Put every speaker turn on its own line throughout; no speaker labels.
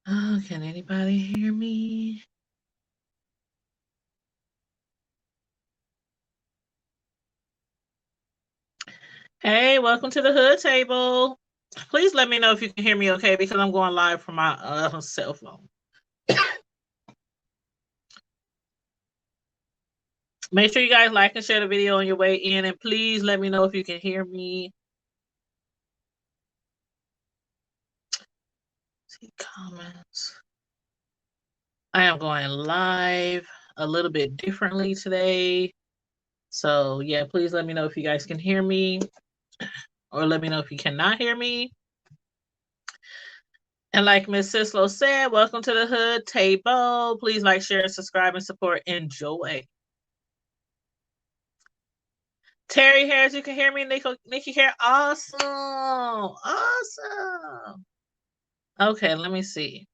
Oh, can anybody hear me? Hey, welcome to the Hood Table. Please let me know if you can hear me okay because I'm going live from my cell phone. Make sure you guys like and share the video on your way in, and please let me know if you can hear me. See comments. I am going live a little bit differently today. So yeah, please let me know if you guys can hear me, or let me know if you cannot hear me. And like Miss Sislo said, welcome to the Hood Table. Please like, share, subscribe, and support. Enjoy. Terry Harris, you can hear me. Nikki Hair, awesome. Awesome. Okay, let me see.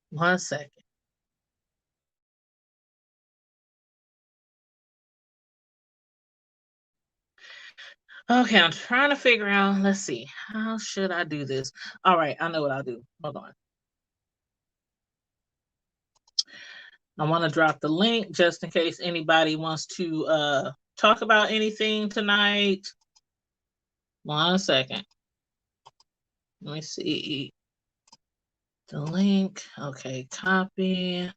One second. Okay, I'm trying to figure out. Let's see. How should I do this? All right, I know what I'll do. Hold on. I want to drop the link just in case anybody wants to talk about anything tonight. 1 second. Let me see. The link. Okay, copy.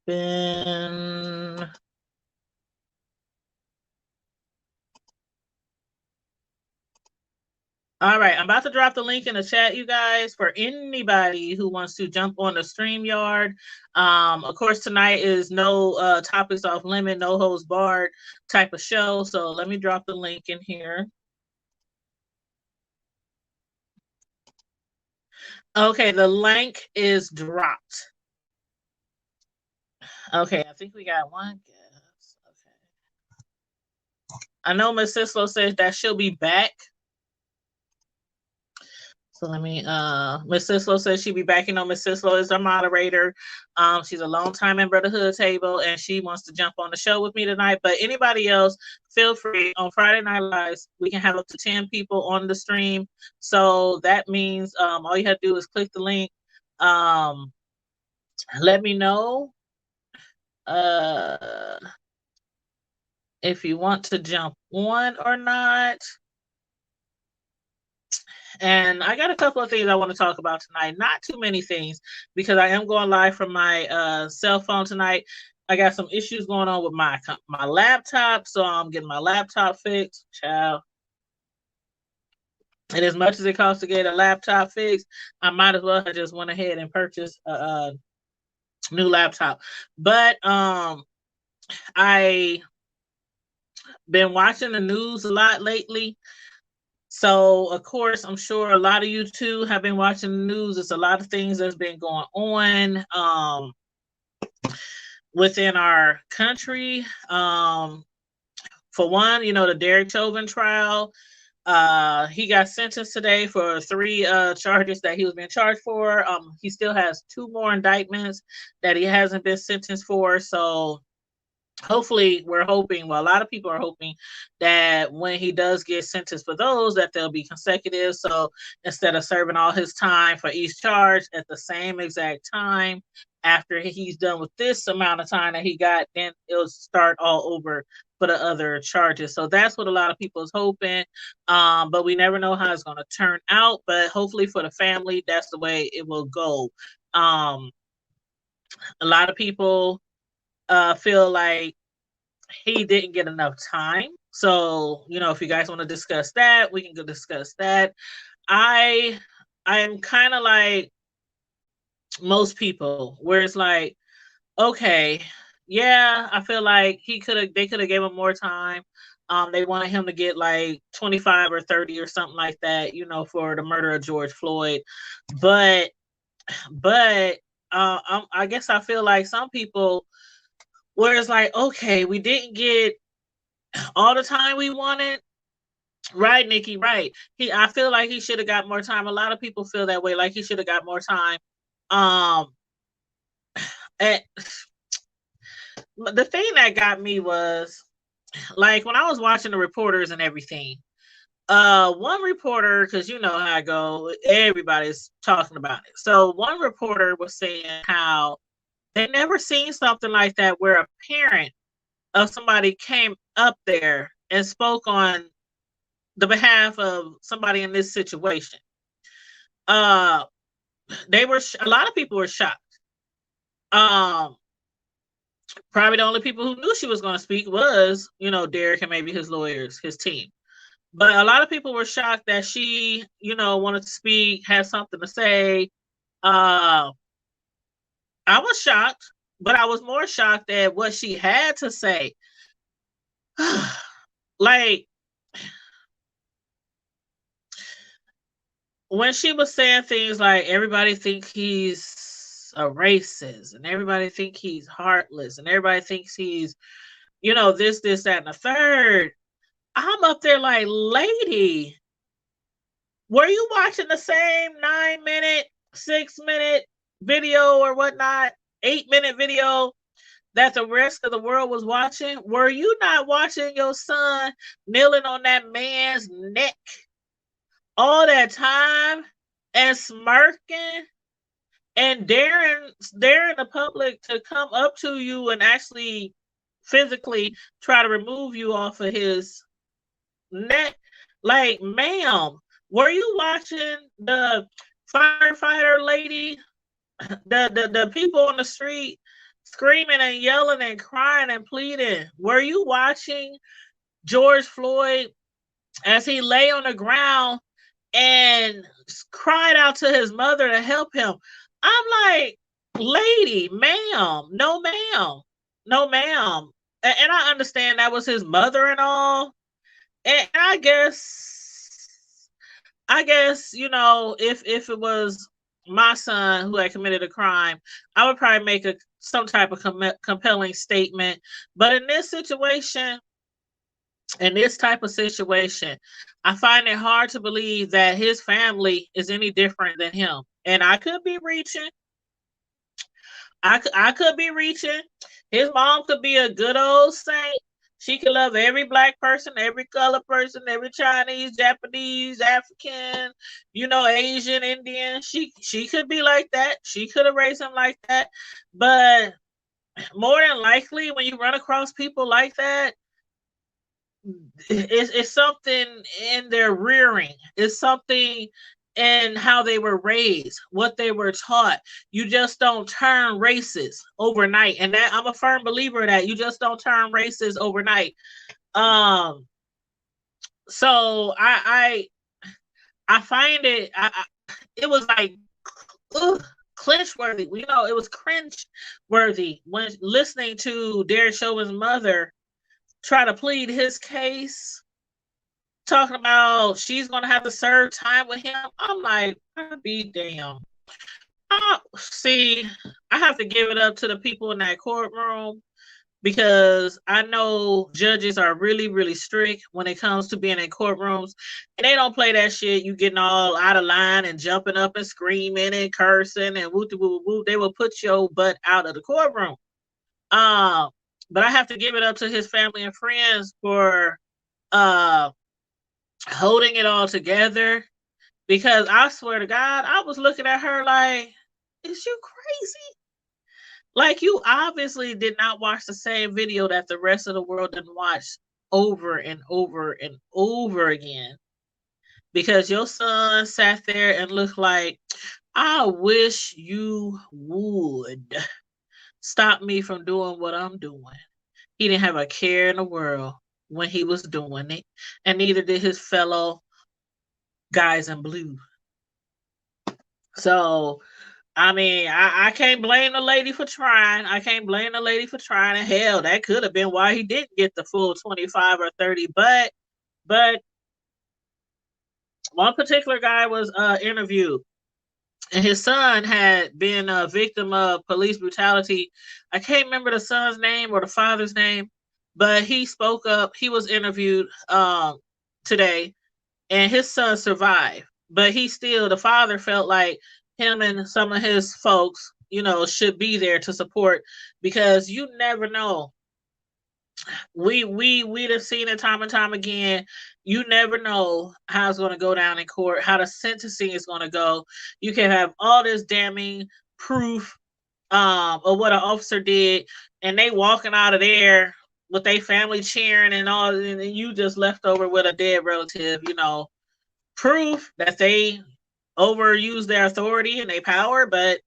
Open. All right, I'm about to drop the link in the chat, you guys, for anybody who wants to jump on the StreamYard. Of course, tonight is no topics off limit, no holds barred type of show. So let me drop the link in here. Okay, the link is dropped. Okay, I think we got one guest. Okay. I know Miss Sislo says that she'll be back. So let me, Miss Sislo says she'll be back. You know, Miss Sislo is our moderator. She's a long time member of the Hood Table, and she wants to jump on the show with me tonight. But anybody else, feel free. On Friday Night Lives, we can have up to 10 people on the stream. So that means all you have to do is click the link. Let me know if you want to jump on or not. And I got a couple of things I want to talk about tonight. Not too many things because I am going live from my cell phone tonight. I got some issues going on with my laptop, so I'm getting my laptop fixed. Child. And as much as it costs to get a laptop fixed, I might as well have just went ahead and purchased a new laptop. But I been watching the news a lot lately. So, of course, I'm sure a lot of you too have been watching the news. There's a lot of things that's been going on within our country. For one, you know, the Derek Chauvin trial. He got sentenced today for 3 charges that he was being charged for. He still has 2 more indictments that he hasn't been sentenced for. So hopefully we're hoping, well, a lot of people are hoping that when he does get sentenced for those, that they'll be consecutive. So instead of serving all his time for each charge at the same exact time, after he's done with this amount of time that he got, then it'll start all over for the other charges. So that's what a lot of people is hoping. But we never know how it's going to turn out. But hopefully for the family, that's the way it will go. A lot of people feel like he didn't get enough time. So, you know, if you guys want to discuss that, we can go discuss that. I'm kind of like most people where it's like, okay, yeah, I feel like they could have gave him more time. They wanted him to get like 25 or 30 or something like that, you know, for the murder of George Floyd. But I guess I feel like some people where it's like, okay, we didn't get all the time we wanted. Right, Nikki, right. I feel like he should have got more time. A lot of people feel that way, like he should have got more time. Um, And the thing that got me was, like, when I was watching the reporters and everything, one reporter, because you know how I go, everybody's talking about it. So one reporter was saying how they never seen something like that where a parent of somebody came up there and spoke on the behalf of somebody in this situation. Uh, they were a lot of people were shocked. Um, Probably the only people who knew she was going to speak was, you know, Derek and maybe his lawyers, his team. But a lot of people were shocked that she, you know, wanted to speak, had something to say. Uh, I was shocked, but I was more shocked at what she had to say. Like, when she was saying things like everybody think he's a racist and everybody think he's heartless and everybody thinks he's, you know, this, that, and the third. I'm up there like, lady, were you watching the same 9-minute, 6-minute video or whatnot, 8-minute video that the rest of the world was watching? Were you not watching your son kneeling on that man's neck all that time and smirking and daring the public to come up to you and actually physically try to remove you off of his neck? Like, ma'am, were you watching the firefighter lady, the people on the street screaming and yelling and crying and pleading? Were you watching George Floyd as he lay on the ground and cried out to his mother to help him? I'm like, lady, ma'am, no ma'am, no ma'am. And I understand that was his mother and all. And I guess, you know, if it was my son who had committed a crime, I would probably make some type of compelling statement. But in this situation, in this type of situation, I find it hard to believe that his family is any different than him. And I could be reaching. I could be reaching. His mom could be a good old saint. She could love every black person, every color person, every Chinese, Japanese, African, you know, Asian, Indian. She could be like that. She could have raised him like that. But more than likely, when you run across people like that, it's something in their rearing. It's something in how they were raised, what they were taught. You just don't turn racist overnight, and that I'm a firm believer that you just don't turn racist overnight. So I find it. It was like, cringe worthy. You know, it was cringe worthy when listening to Derek Chauvin's mother try to plead his case, talking about she's gonna have to serve time with him. I'm like, I'll be damn. See, I have to give it up to the people in that courtroom, because I know judges are really, really strict when it comes to being in courtrooms, and they don't play that shit. You getting all out of line and jumping up and screaming and cursing and woo woo woo. They will put your butt out of the courtroom. But I have to give it up to his family and friends for holding it all together, because I swear to God, I was looking at her like, is you crazy? Like, you obviously did not watch the same video that the rest of the world didn't watch over and over and over again, because your son sat there and looked like, I wish you would stop me from doing what I'm doing. He didn't have a care in the world when he was doing it, and neither did his fellow guys in blue. So, I mean, I can't blame the lady for trying. I can't blame the lady for trying. And hell, that could have been why he didn't get the full 25 or 30. But one particular guy was interviewed, and his son had been a victim of police brutality. I can't remember the son's name or the father's name, but he spoke up. He was interviewed today, and his son survived. But the father felt like him and some of his folks, should be there to support, because you never know. We'd have seen it time and time again. You never know how it's going to go down in court, how the sentencing is going to go. You can have all this damning proof of what an officer did, and they walking out of there with their family cheering and all, and you just left over with a dead relative. Proof that they overuse their authority and their power, but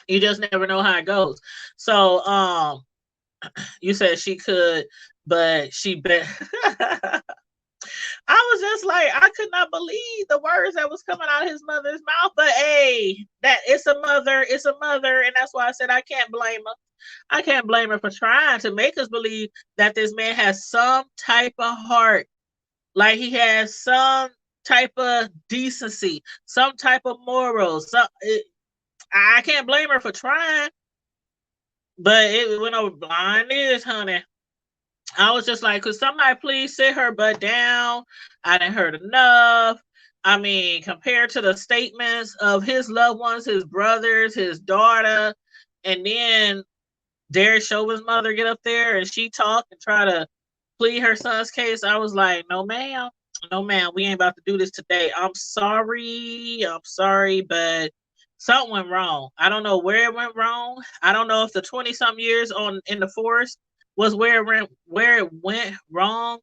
you just never know how it goes. So you said she could, but she bet. I was just like, I could not believe the words that was coming out of his mother's mouth. But hey, that it's a mother, and that's why I said I can't blame her. I can't blame her for trying to make us believe that this man has some type of heart, like he has some type of decency, some type of morals. I can't blame her for trying, but it went over blind ears, honey. I was just like, could somebody please sit her butt down? I didn't heard enough. I mean, compared to the statements of his loved ones, his brothers, his daughter, and then Derek Chauvin's mother get up there and she talk and try to plead her son's case. I was like, no, ma'am. No, ma'am. We ain't about to do this today. I'm sorry, but something went wrong. I don't know where it went wrong. I don't know if the 20-something years in the forest was where it went wrong.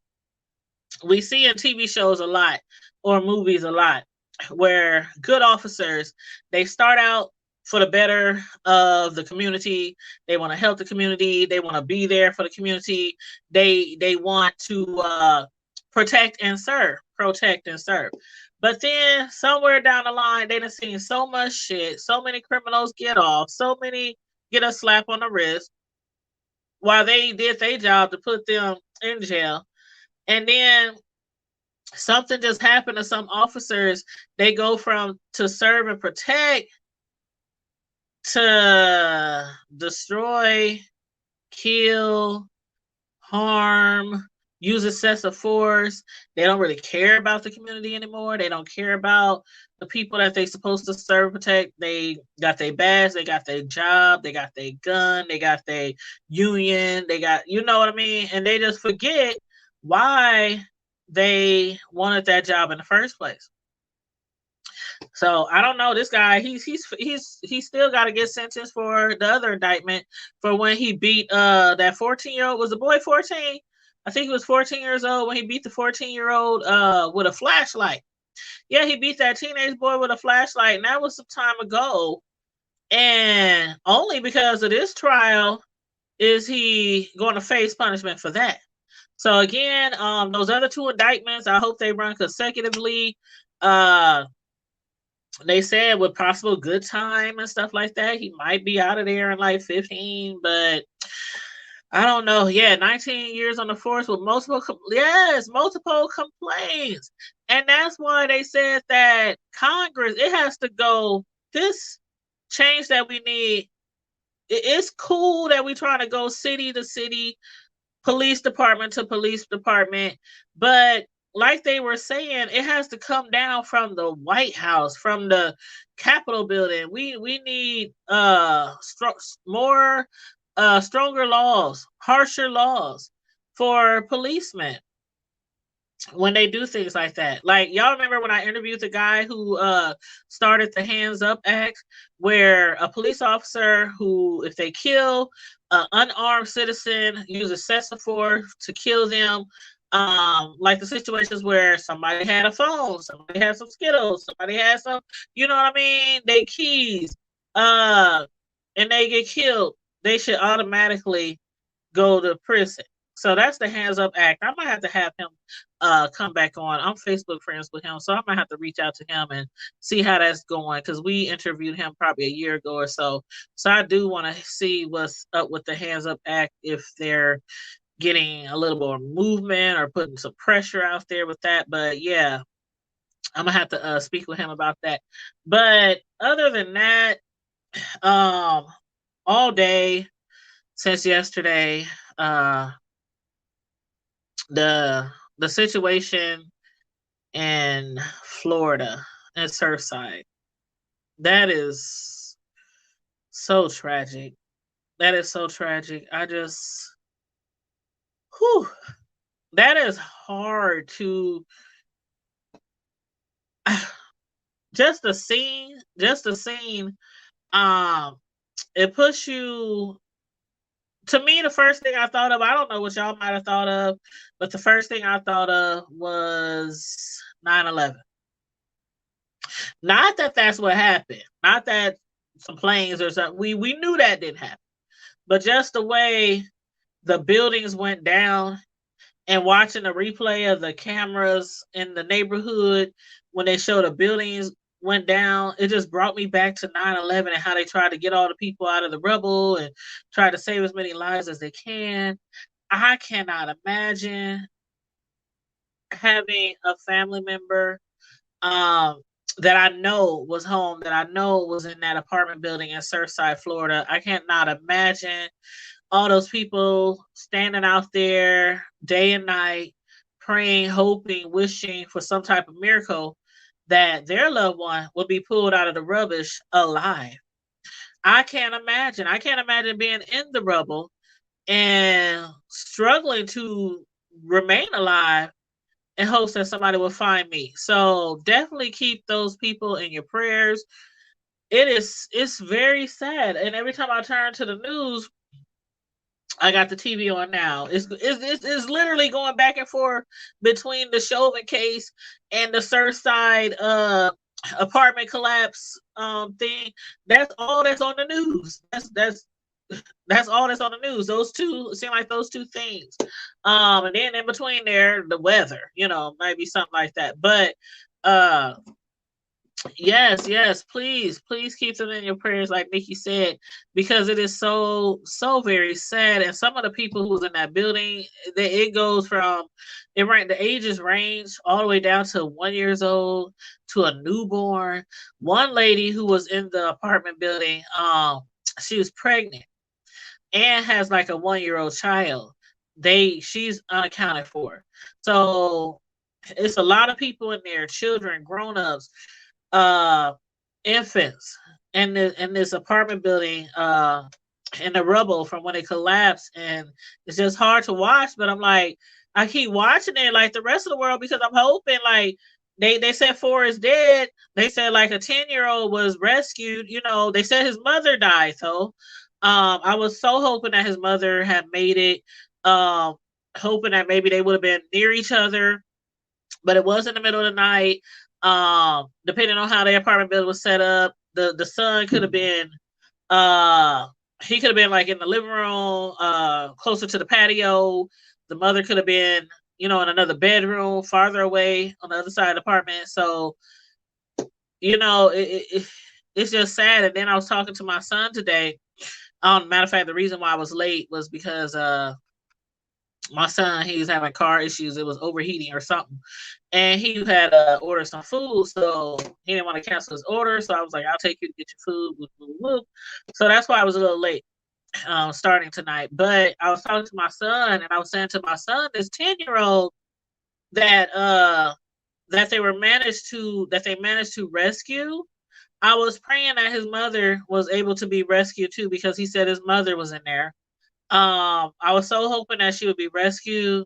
We see in TV shows a lot, or movies a lot, where good officers, they start out for the better of the community. They want to help the community. They want to be there for the community. They want to protect and serve. But then somewhere down the line, they done seen so much shit. So many criminals get off. So many get a slap on the wrist while they did their job to put them in jail. And then something just happened to some officers. They go from to serve and protect to destroy, kill, harm, use excessive force. They don't really care about the community anymore. They don't care about the people that they're supposed to serve and protect. They got their badge, they got their job, they got their gun, they got their union, they got, you know what I mean? And they just forget why they wanted that job in the first place. So I don't know. This guy, he's still got to get sentenced for the other indictment for when he beat that 14-year-old. Was the boy 14? I think he was 14 years old when he beat the 14-year-old with a flashlight. Yeah, he beat that teenage boy with a flashlight, and that was some time ago. And only because of this trial is he going to face punishment for that. So again, those other two indictments, I hope they run consecutively. They said with possible good time and stuff like that, he might be out of there in like 15, but I don't know. Yeah, 19 years on the force with multiple complaints. And that's why they said that Congress, it has to go, this change that we need, it's cool that we try to go city to city, police department to police department, but like they were saying, it has to come down from the White House, from the Capitol building. We need stronger laws, harsher laws for policemen when they do things like that. Like, y'all remember when I interviewed the guy who started the Hands Up Act, where a police officer who, if they kill an unarmed citizen, use excessive force to kill them, like the situations where somebody had a phone, somebody had some Skittles, somebody had some, you know what I mean, they keys, and they get killed, they should automatically go to prison. So that's the Hands Up Act. I might have to have him come back on. I'm Facebook friends with him, so I might have to reach out to him and see how that's going, because we interviewed him probably a year ago or so. So I do want to see what's up with the Hands Up Act, if they're getting a little more movement or putting some pressure out there with that. But yeah, I'm gonna have to speak with him about that. But other than that, all day since yesterday, the situation in Florida and Surfside, that is So tragic. That is so tragic. Whew, that is hard to just the scene. Um, it puts you. To me, the first thing I thought of, I don't know what y'all might have thought of, but the first thing I thought of was 9/11. Not that that's what happened. Not that some planes or something. We knew that didn't happen. But just the way the buildings went down and watching the replay of the cameras in the neighborhood when they showed the buildings went down, it just brought me back to 9/11 and how they tried to get all the people out of the rubble and try to save as many lives as they can. I cannot imagine having a family member um, that I know was home, that I know was in that apartment building in Surfside, Florida. I cannot imagine all those people standing out there day and night, praying, hoping, wishing for some type of miracle that their loved one would be pulled out of the rubbish alive. I can't imagine. I can't imagine being in the rubble and struggling to remain alive in hopes that somebody will find me. So definitely keep those people in your prayers. It's very sad. And every time I turn to the news, I got the TV on now. It's literally going back and forth between the Chauvin case and the Surfside apartment collapse thing. That's all that's on the news. That's all that's on the news. Those two seem like those two things. And then in between there, the weather, maybe something like that. But yes, please keep them in your prayers, like Nikki said, because it is so very sad. And some of the people who was in that building, it goes from the ages range all the way down to 1 years old to a newborn. One lady who was in the apartment building, she was pregnant and has like a 1-year-old child. She's unaccounted for. So it's a lot of people in there, children, grown-ups, infants in this apartment building in the rubble from when it collapsed. And it's just hard to watch, but I'm like, I keep watching it like the rest of the world because I'm hoping, like, they said 4 is dead. They said like a 10-year-old was rescued. They said his mother died. So I was so hoping that his mother had made it, hoping that maybe they would have been near each other, but it was in the middle of the night. Depending on how the apartment building was set up, the son could have been he could have been like in the living room, closer to the patio. The mother could have been, in another bedroom farther away on the other side of the apartment. So, it's just sad. And then I was talking to my son today. Matter of fact, the reason why I was late was because my son, he was having car issues. It was overheating or something. And he had ordered some food, so he didn't want to cancel his order. So I was like, I'll take you to get your food. Whoop, whoop, whoop. So that's why I was a little late starting tonight. But I was talking to my son, and I was saying to my son, this 10-year-old that they managed to rescue. I was praying that his mother was able to be rescued too, because he said his mother was in there. I was so hoping that she would be rescued,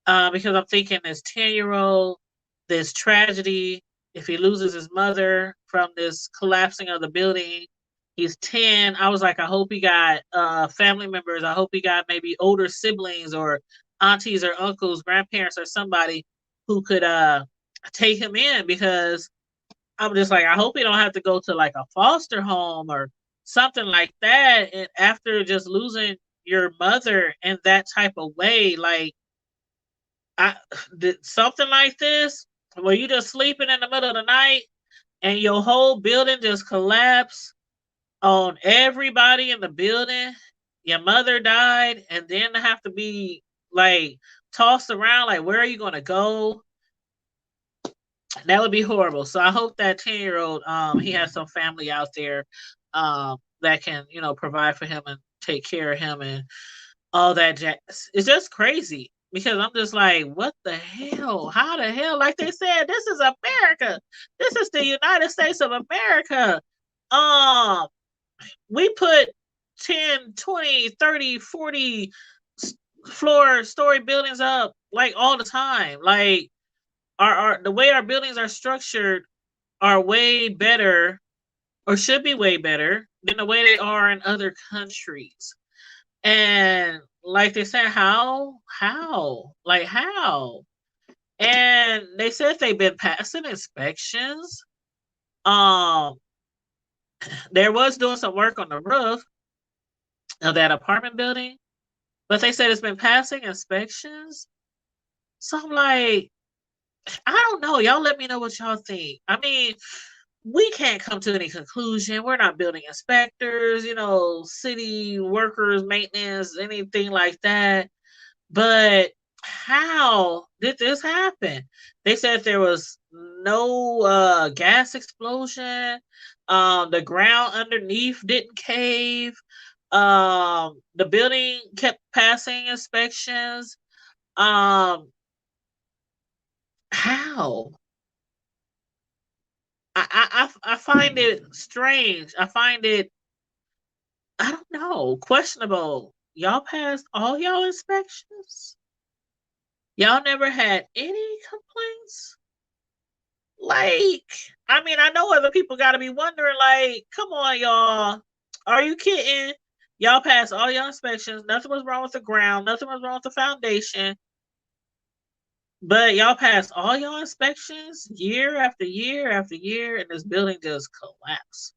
because I'm thinking this 10-year-old, this tragedy, if he loses his mother from this collapsing of the building, he's 10. I was like, I hope he got family members. I hope he got maybe older siblings or aunties or uncles, grandparents, or somebody who could take him in, because I'm just like, I hope he don't have to go to like a foster home or something like that. And after just losing your mother in that type of way, like, I did something like this where you just sleeping in the middle of the night and your whole building just collapsed on everybody in the building. Your mother died, and then to have to be like tossed around, like, where are you gonna go? That would be horrible. So I hope that 10-year-old, he has some family out there that can, provide for him and take care of him and all that jazz. It's just crazy, because I'm just like, what the hell? How the hell? Like they said, this is America. This is the United States of America. Um, we put 10, 20, 30, 40 story buildings up like all the time. Like our the way our buildings are structured are way better, or should be way better than the way they are in other countries. And like they said, like how? And they said they've been passing inspections. Um, there was doing some work on the roof of that apartment building, but they said it's been passing inspections. So I'm like, I don't know. Y'all let me know what y'all think. I mean, we can't come to any conclusion. We're not building inspectors, city workers, maintenance, anything like that. But how did this happen? They said there was no gas explosion. The ground underneath didn't cave. The building kept passing inspections. Um, how? I find it strange. I find it, I don't know, questionable. Y'all passed all y'all inspections? Y'all never had any complaints? Like, I mean, I know other people got to be wondering, like, come on, y'all. Are you kidding? Y'all passed all your inspections. Nothing was wrong with the ground. Nothing was wrong with the foundation. But y'all passed all your inspections year after year after year, and this building just collapsed.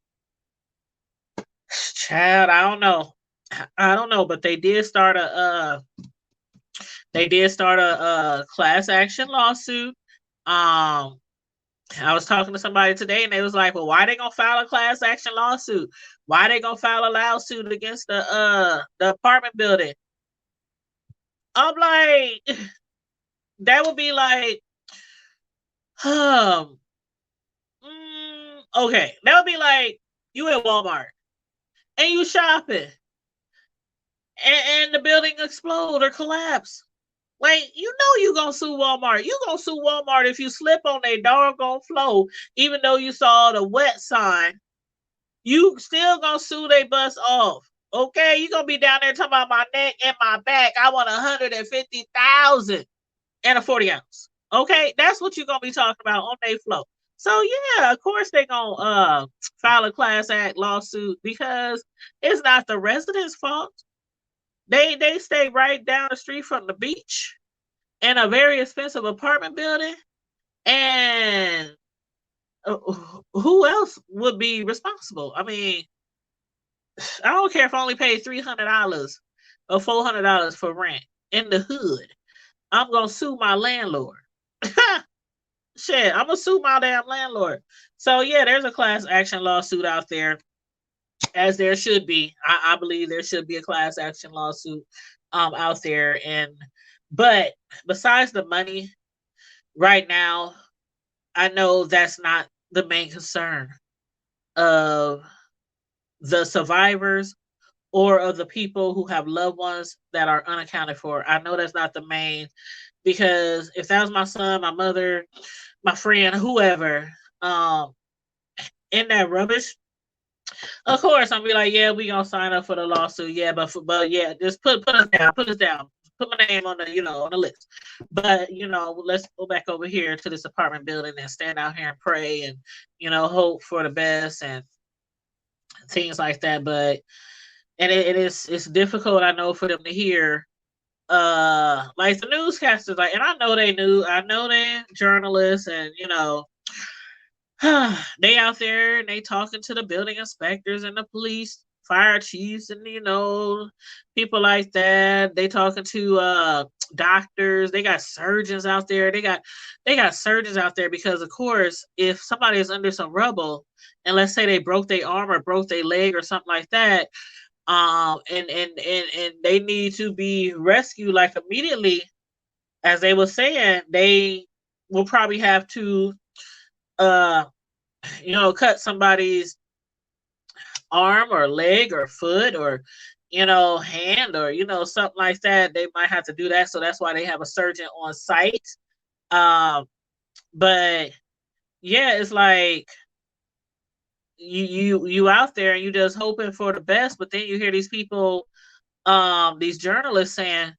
Child, I don't know. I don't know, but they did start a class action lawsuit. I was talking to somebody today, and they was like, "Well, why they gonna file a class action lawsuit? Why they gonna file a lawsuit against the apartment building?" I'm like, that would be like, um, okay, that would be like you at Walmart and you shopping, and the building explode or collapse. Like, you gonna sue Walmart. You gonna sue Walmart if you slip on their doggone floor, even though you saw the wet sign. You still gonna sue they bus off. Okay, you gonna be down there talking about my neck and my back. I want 150,000 and a 40 ounce. Okay, that's what you're gonna be talking about on their floor. So yeah, of course they gonna file a class act lawsuit because it's not the residents' fault. They stay right down the street from the beach in a very expensive apartment building, and who else would be responsible? I mean, I don't care if I only paid $300 or $400 for rent in the hood. I'm gonna sue my landlord. Shit, I'm gonna sue my damn landlord. So yeah, there's a class action lawsuit out there, as there should be. I believe there should be a class action lawsuit out there. But besides the money, right now, I know that's not the main concern of the survivors or of the people who have loved ones that are unaccounted for. I know that's not the main, because if that was my son, my mother, my friend, whoever, in that rubbish, of course I'm be like, yeah, we gonna sign up for the lawsuit. Yeah, but yeah, just put us down, put my name on the list. But let's go back over here to this apartment building and stand out here and pray and hope for the best and things like that. But it's difficult, I know, for them to hear, like the newscasters, like, and I know they journalists, and they out there and they talking to the building inspectors and the police, fire chiefs, and people like that. They talking to doctors. They got surgeons out there. They got surgeons out there because, of course, if somebody is under some rubble and let's say they broke their arm or broke their leg or something like that, and they need to be rescued like immediately, as they were saying, they will probably have to cut somebody's arm or leg or foot or hand or something like that. They might have to do that, so that's why they have a surgeon on site. But yeah, it's like you out there and you just hoping for the best, but then you hear these people, these journalists saying,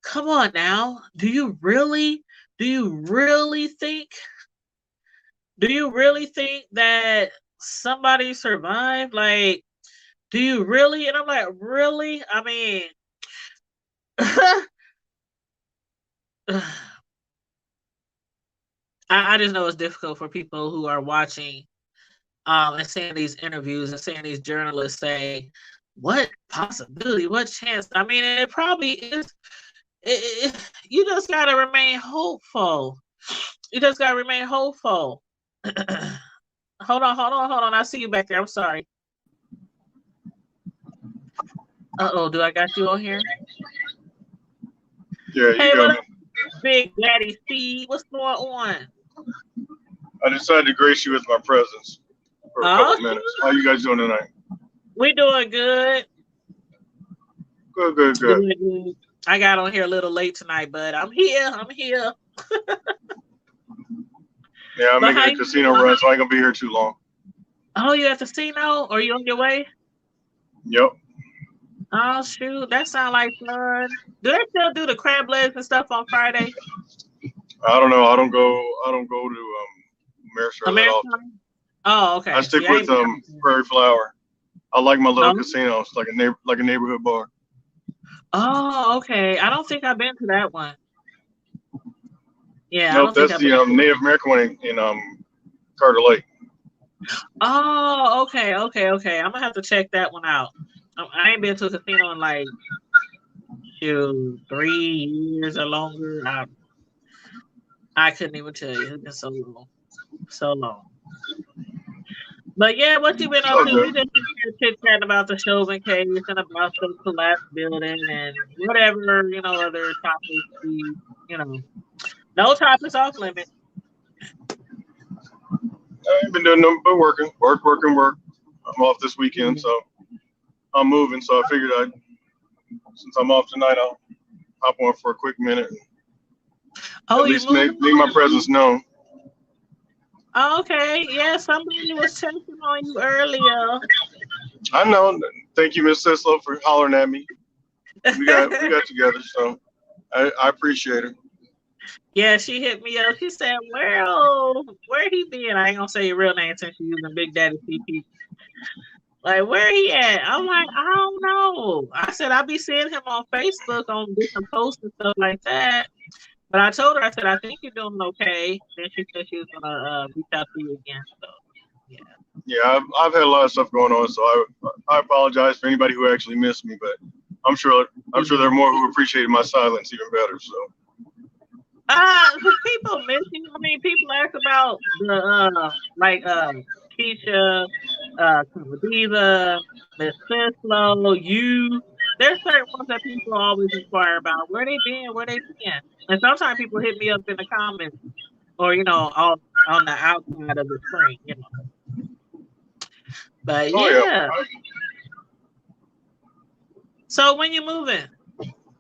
"Come on now, do you really think? Do you really think that somebody survived? Like, do you really?" And I'm like, really? I mean, I just know it's difficult for people who are watching, and seeing these interviews and seeing these journalists say, "What possibility? What chance?" I mean, it probably is. You just gotta remain hopeful. You just gotta remain hopeful. Hold on. I see you back there. I'm sorry. Uh-oh, do I got you on here?
Yeah,
Hey,
you got
what
me.
up, Big Daddy C? What's going on?
I decided to grace you with my presence for a couple minutes. How you guys doing tonight?
We doing good.
Good.
Doing good. I got on here a little late tonight, but I'm here.
Yeah, I'm
But
making a casino run, so I ain't gonna be here too long.
Oh, you at the casino? Or you on your way?
Yep.
Oh shoot, that sounds like fun. Do they still do the crab legs and stuff on Friday?
I don't know. I don't go to Ameristar that
American?
often.
Oh, okay.
I stick
See, I
with
ain't
Prairie Flower. I like my little
Oh.
casino. It's like a neighborhood bar.
Oh, okay. I don't think I've been to that one. Yeah, I
Nope,
don't think
that's
I've been.
the Native American one in Carter Lake.
Oh, okay. I'm gonna have to check that one out. I ain't been to a casino in like 3 years or longer. I couldn't even tell you. It's been so long. But yeah, what you been up to? We just chit chatting about the Chauvin case and about the collapsed building and whatever, other topics. No topics off limit.
I ain't been doing nothing but working. Work. I'm off this weekend, so I'm moving. So I figured since I'm off tonight, I'll hop on for a quick minute.
Oh,
at least make my presence known.
Oh, okay. Yeah, somebody was checking on you earlier.
I know. Thank you, Miss Sislo, for hollering at me. We got together, so I appreciate it.
Yeah, she hit me up. She said, where he been? I ain't gonna say your real name since you're using Big Daddy CP. Like, where he at? I'm like, I don't know. I said, I'll be seeing him on Facebook on different posts and stuff like that. But I told her, I said, I think you're doing okay. Then she said she was gonna reach out to you again. So, yeah.
Yeah, I've had a lot of stuff going on, so I apologize for anybody who actually missed me, but I'm sure there are more who appreciated my silence even better. So.
People miss you. I mean, people ask about the Keisha, Diva, Miss Sislo, you. There's certain ones that people always inquire about. Where they been? And sometimes people hit me up in the comments, or on the outside of the screen, But yeah. So when you moving?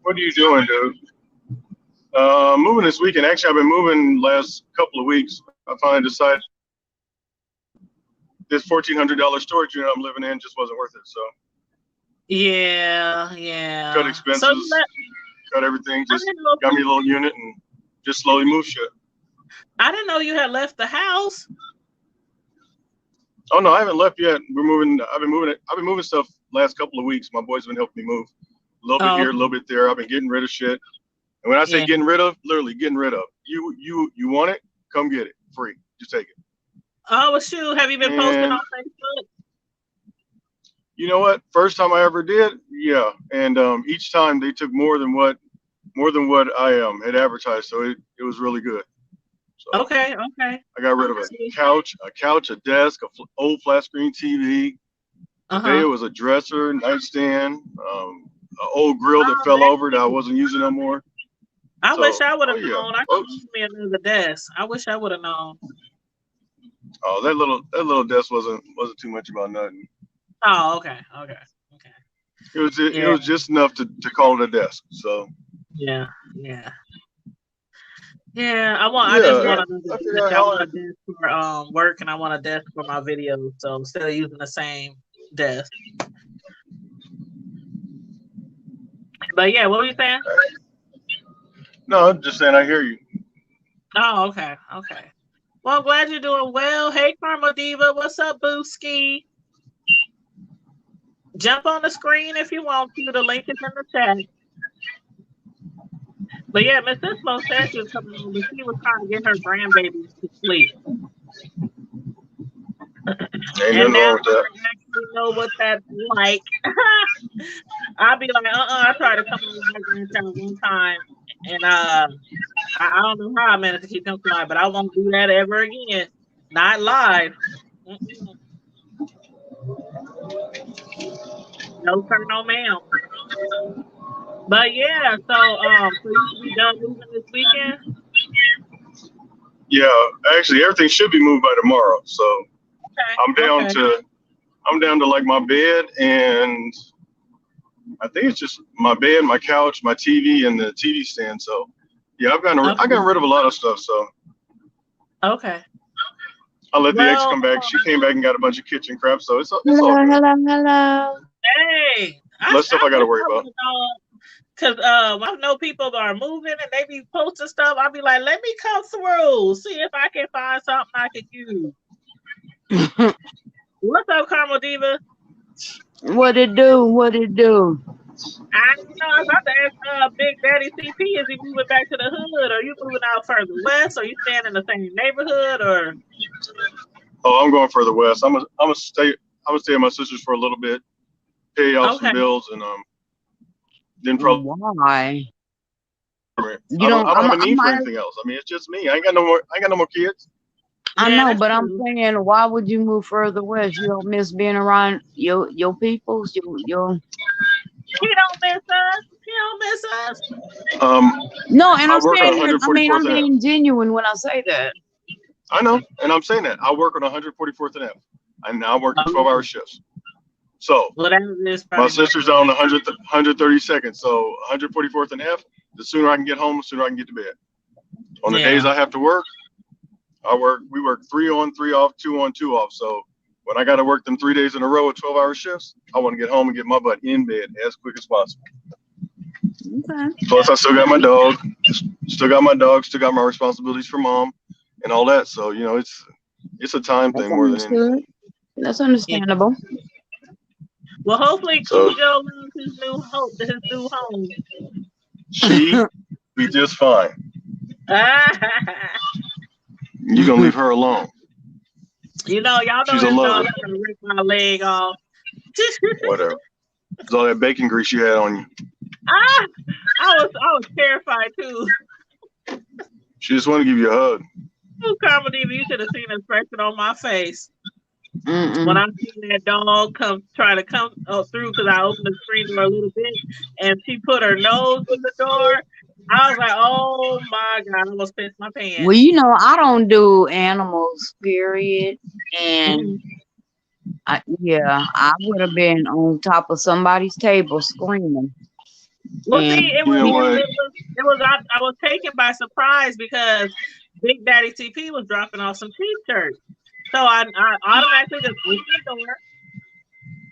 What are you doing, dude? Moving this weekend. Actually, I've been moving last couple of weeks. I finally decided this $1,400 storage unit I'm living in just wasn't worth it. So.
Yeah.
Cut expenses, cut everything. Just got me a little unit and just slowly move shit.
I didn't know you had left the house.
Oh no, I haven't left yet. We're moving. I've been moving stuff last couple of weeks. My boys have been helping me move. A little bit here, a little bit there. I've been getting rid of shit. And when I say getting rid of, literally getting rid of. You want it? Come get it. Free. Just take it.
Oh, well, shoot. Have you been posting on Facebook?
You know what? First time I ever did, yeah. And each time they took more than what I had advertised. So it was really good. So,
okay.
I got rid of a couch, a desk, old flat screen TV. Today it was a dresser, nightstand, an old grill that fell over that I wasn't using no more.
I wish I would have known. I could use me another desk. I wish I would have known.
Oh, that little desk wasn't too much about nothing.
Oh, okay.
It was just enough to call it a desk. So.
Yeah. Yeah, I just want another desk. I want a desk for work, and I want a desk for my videos. So instead of using the same desk. But yeah, what were you saying?
No, I'm just saying I hear you.
Oh, okay. Well, I'm glad you're doing well. Hey, Karma Diva, what's up, Booski? Jump on the screen if you want to. The link is in the chat. But yeah, Miss Ismo said she was coming home, but she was trying to get her grandbabies to sleep.
Ain't nothing wrong with that.
I actually know what that's like. I'll be like, I tried to come over my grandchild one time, and I don't know how I managed to keep him quiet, but I won't do that ever again. Not live. No sir, no ma'am. But yeah, so you should be done moving this weekend.
Yeah, actually, everything should be moved by tomorrow. So okay. I'm down to like my bed, and I think it's just my bed, my couch, my TV, and the TV stand. So yeah, I got rid of a lot of stuff. So
okay.
I let the ex come back. She came back and got a bunch of kitchen crap. So it's all good.
Hello.
Hey,
less stuff I got to worry about.
Cause I know people are moving and they be posting stuff. I'll be like, let me come through, see if I can find something I can use. What's up, Karma Diva?
What it do?
I was about to ask Big Daddy CP, is he moving back to the hood, or are you moving out further west, or you staying in the same neighborhood, or?
Oh, I'm going further west. I'm gonna stay at my sister's for a little bit, pay off some bills, and then probably.
Why?
I don't have a need for anything else. I mean, it's just me. I ain't got no more kids.
I know, but I'm saying, why would you move further west? You don't miss being around your peoples, your.
He don't miss us.
No, and I'm saying, I'm being genuine when I say that.
I know, and I'm saying that I work on 144th and F, and I work 12-hour shifts. So my sister's on 132nd, so 144th and F. The sooner I can get home, the sooner I can get to bed. On the days I have to work, we work 3 on, 3 off, 2 on, 2 off. So when I got to work them 3 days in a row with 12-hour shifts, I want to get home and get my butt in bed as quick as possible.
Okay.
Plus, I still got my dog, still got my responsibilities for mom and all that. So, it's a time thing more than anything.
That's understandable.
Well, hopefully Cujo loves his new home.
She be just fine. You gonna leave her alone?
Y'all know
she's a lover.
Gonna rip my leg off.
Whatever. It's all that bacon grease you had on you.
I was terrified too.
She just wanted to give you a hug.
Oh, Karma Diva, you should have seen the expression on my face. When I seen that dog try to come through, because I opened the screen door a little bit, and she put her nose in the door. I was like, oh my God, I almost pissed my pants.
Well, I don't do animals, period. And I would have been on top of somebody's table screaming.
Well, see, I was taken by surprise because Big Daddy TP was dropping off some t-shirts. So I automatically just opened the door.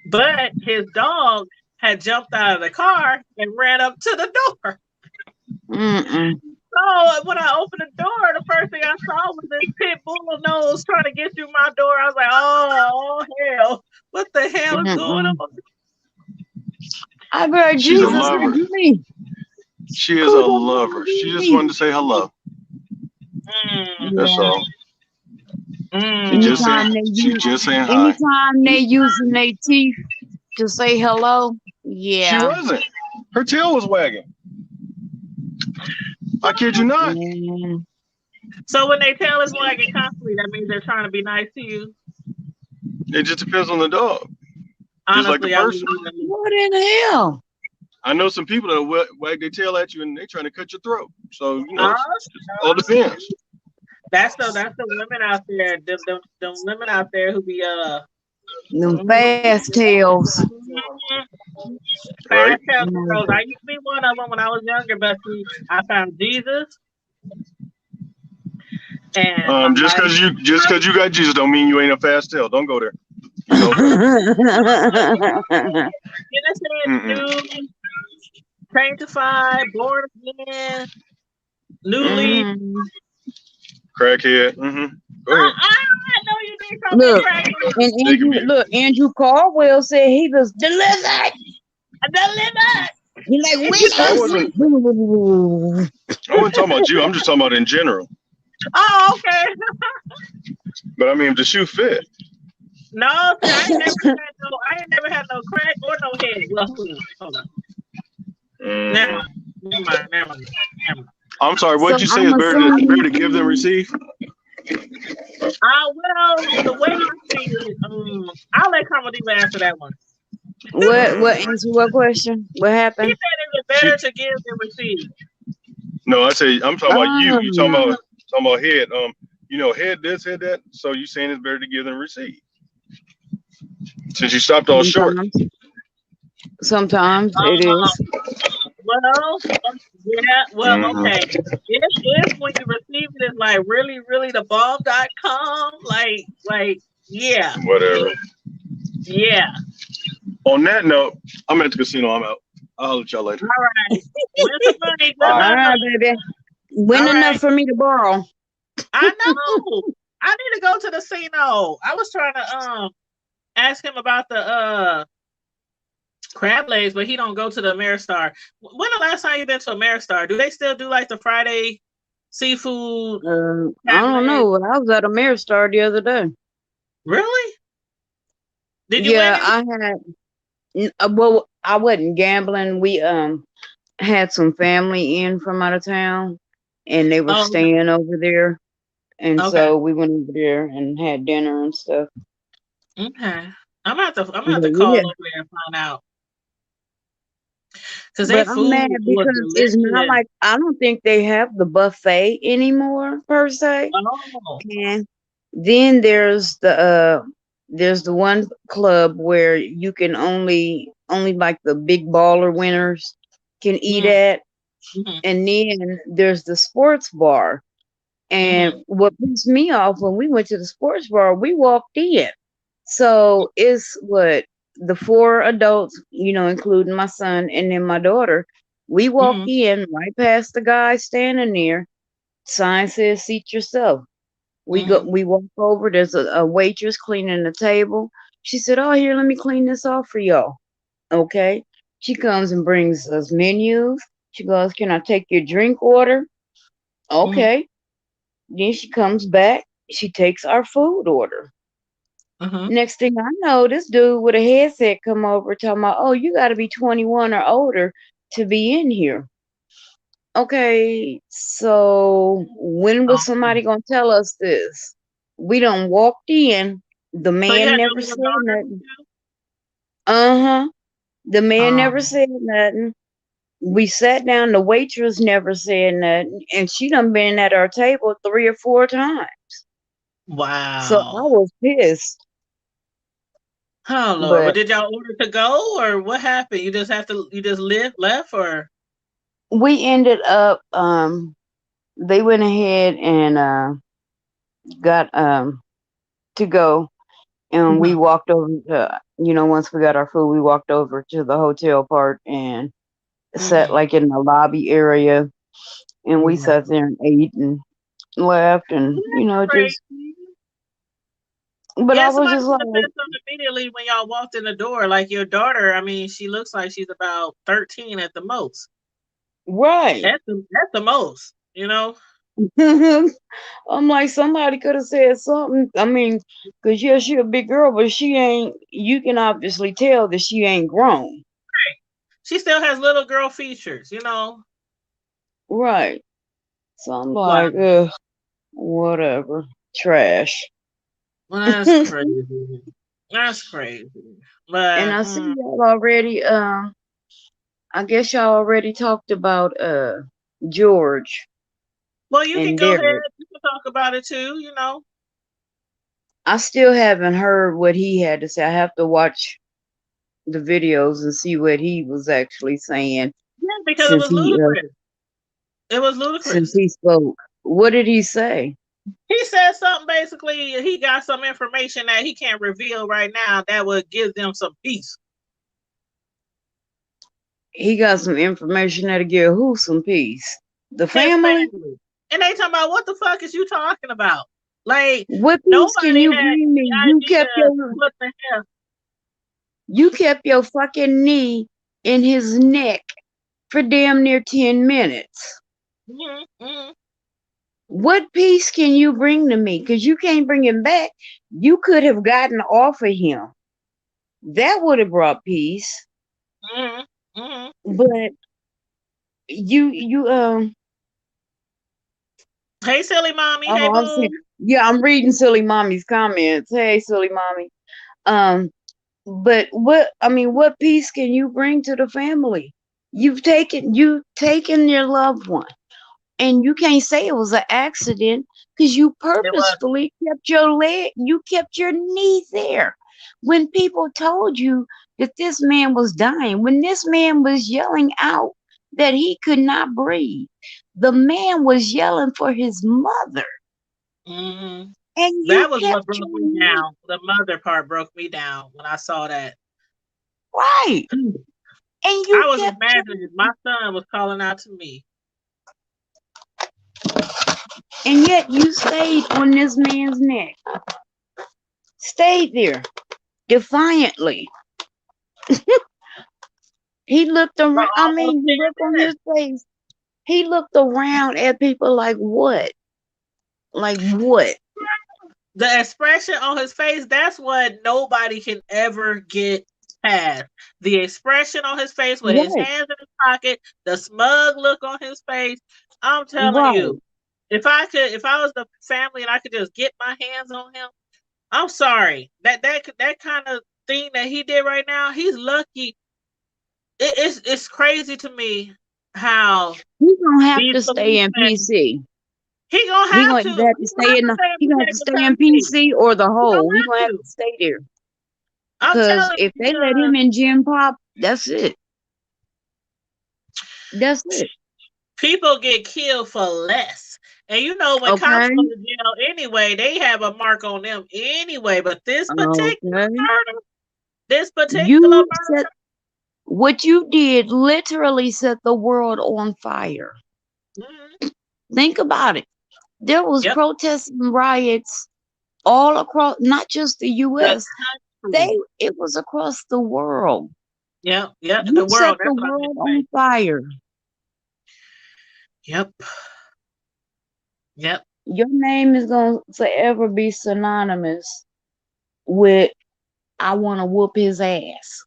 But his dog had jumped out of the car and ran up to the door. So when I opened the door, the first thing I saw was this pit bull nose trying to get through my door. I was like, oh hell, what the hell is going on?
I heard Jesus with me.
She is a lover. She just wanted to say hello. That's all. She just saying hi.
Anytime they using their teeth to say hello,
She wasn't. Her tail was wagging. I kid you not.
So when they tail is wagging constantly, that means they're trying to be nice to you?
It just depends on the dog.
Honestly,
just like the person.
What in the hell?
I know some people that wag their tail at you and they're trying to cut your throat. So, it all depends.
That's the women out there. Them women out there who be
them fast tails.
Fast tail girls. I used to be one of them when I was younger, but I found Jesus. And
just because you got Jesus don't mean you ain't a fast tail. Don't go there. You know.
Innocent, sanctified, born again, newly.
Crackhead. Go ahead.
I know you did something crackhead.
Andrew Caldwell said he was delivered. He's like,
I wasn't talking about you. I'm just talking about in general.
Oh, okay.
But I mean, if the shoe fit.
No, I ain't never had no crack or no head. Well, hold on. Never mind.
I'm sorry. What you say is better to give than receive?
Well, the way I see it, I'll let Carmelita answer that one.
What answer what question? What happened?
He said it was better to give than receive.
No, I say I'm talking about you. You talking about head. Head this, head that. So you saying it's better to give than receive? Since you stopped all short.
Sometimes it is.
Well, yeah. Well, okay. If when you receive it, it's like really, really the bomb.com. Like, yeah.
Whatever.
Yeah.
On that note, I'm at the casino. I'm out. I'll let y'all later.
All right. Win some money.
All right, baby. Win enough for me to borrow.
I know. I need to go to the casino. I was trying to ask him about the crab legs, but he don't go to the Ameristar. When the last time you been to Ameristar? Do they still do like the Friday seafood?
I don't know. I was at Ameristar the other day.
Really? Did you?
Yeah, I had. Well, I wasn't gambling. We had some family in from out of town, and they were staying over there, and so we went over there and had dinner and stuff.
Okay, I'm gonna have to call over there and find out. Because
I'm mad because it's not like I don't think they have the buffet anymore per se.
Oh.
And then there's the one club where you can only like the big baller winners can eat at. And then there's the sports bar. And what pissed me off when we went to the sports bar, we walked in. So it's the 4 adults, including my son and then my daughter. We walked in right past the guy standing there. Sign says seat yourself. We walk over. There's a waitress cleaning the table. She said, "Oh, here, let me clean this off for y'all." Okay. She comes and brings us menus. She goes, "Can I take your drink order?" Okay. Then she comes back. She takes our food order. Next thing I know, this dude with a headset come over talking about, "Oh, you got to be 21 or older to be in here." Okay, so when was somebody gonna tell us this? We done walked in. The man never said nothing. The man never said nothing. We sat down. The waitress never said nothing, and she done been at our table 3 or 4 times.
Wow.
So I was pissed.
Oh Lord! But did y'all order to go, or what happened? You just left, or?
We ended up. They went ahead and got to go, and we walked over. Once we got our food, we walked over to the hotel part and sat like in the lobby area, and we sat there and ate and left, and just. But I was just like,
immediately when y'all walked in the door, like your daughter. I mean, she looks like she's about 13 at the most.
Right.
That's the most,
I'm like, somebody could have said something. I mean, because she a big girl, but she ain't. You can obviously tell that she ain't grown.
Right. She still has little girl features,
Right. So I'm like, ugh, whatever, trash.
Well, that's crazy. That's crazy. But,
and I see y'all already. I guess y'all already talked about George.
Well, you can go ahead. You can talk about it too.
I still haven't heard what he had to say. I have to watch the videos and see what he was actually saying.
Yeah, because it was ludicrous. It was ludicrous.
Since he spoke, what did he say?
He said something basically. He got some information that he can't reveal right now that would give them some peace.
He got some information that'll give who some peace? The
His
family?
family. And they talking about what the fuck is you talking about? Like
What peace can
nobody
you
had
bring me?
the idea what the hell.
You kept your fucking knee in his neck for damn near 10 minutes.
Mm-hmm.
What peace can you bring to me? Because you can't bring him back. You could have gotten off of him. That would have brought peace. But you
hey silly mommy, hey
I'm
boo.
yeah, I'm reading silly mommy's comments. Hey silly mommy. But what peace can you bring to the family? You've taken your loved one. And you can't say it was an accident because you purposefully kept you kept your knee there. When people told you that this man was dying, when this man was yelling out that he could not breathe, the man was yelling for his mother.
Mm-hmm.
And
That
you
was
kept
what broke
your
me
knee.
down. The mother part broke me down when I saw that.
Right. And you
I was
kept
imagining my son was calling out to me.
and yet you stayed on this man's neck. Stayed there defiantly. He looked around. I mean, the look on his face. He looked around at people like what? Like what?
The expression on his face, that's what nobody can ever get past. The expression on his face with his hands in his pocket, the smug look on his face. I'm telling you, if I was the family and I could just get my hands on him, I'm sorry. That kind of thing that he did right now, he's lucky. It's crazy to me how
He's gonna have
these
to stay in
policemen.
PC.
He gonna
He
have
gonna
to.
have to stay in the. He gonna have to stay in PC or the hole. He gonna have to stay there. Because if they let him in Gym Pop, that's it. That's it.
People get killed for less. And you know, when cops go to jail anyway, they have a mark on them anyway. But this particular murder,
what you did literally set the world on fire. Mm-hmm. Think about it. There was protests and riots all across, not just the U.S. It was across the world.
Yeah.
You set the world on fire.
Yep.
Your name is going to forever be synonymous with I want to whoop his ass.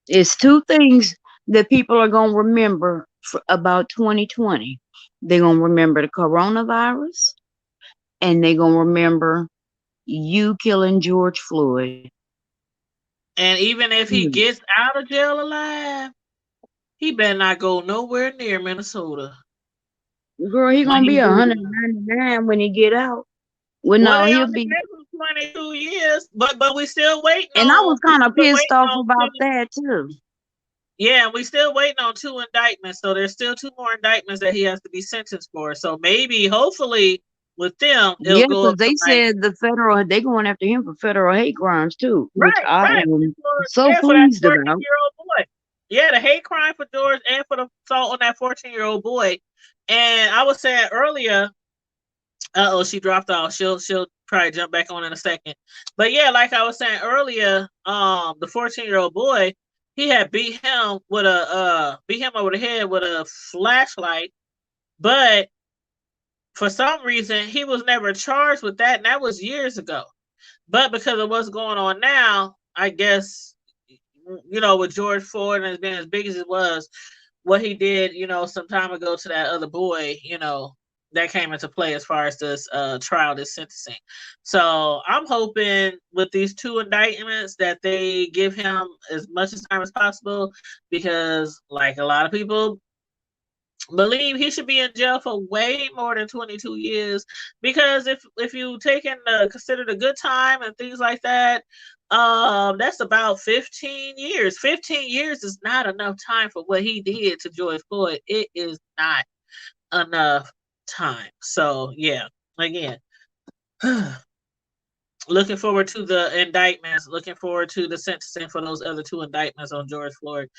It's two things that people are going to remember about 2020. They're going to remember the coronavirus, and they're going to remember you killing George Floyd.
And even if he gets out of jail alive, he better not go nowhere near Minnesota.
Girl, he gonna be 199 when he get out. Well, no, he'll be
22 years, but we still waiting.
And I was kind of pissed off about that too.
Yeah, we still waiting on 2 indictments, so there's still 2 more indictments that he has to be sentenced for. So maybe, hopefully, with them, it'll go up.
They said they going after him for federal hate crimes too, which I am so pleased about.
Yeah, the hate crime for George and for the assault on that 14-year-old boy. And I was saying earlier, she dropped off. She'll probably jump back on in a second. But yeah, like I was saying earlier, the 14-year-old boy, he had beat him over the head with a flashlight, but for some reason he was never charged with that, and that was years ago. But because of what's going on now, I guess, with George Floyd and being as big as it was, what he did, some time ago to that other boy, that came into play as far as this trial, this sentencing. So I'm hoping with these 2 indictments that they give him as much time as possible, because like a lot of people believe he should be in jail for way more than 22 years. Because if you take into consider the good time and things like that, that's about 15 years. 15 years is not enough time for what he did to George Floyd. It is not enough time. So yeah, again, Looking forward to the indictments. Looking forward to the sentencing for those other 2 indictments on George Floyd.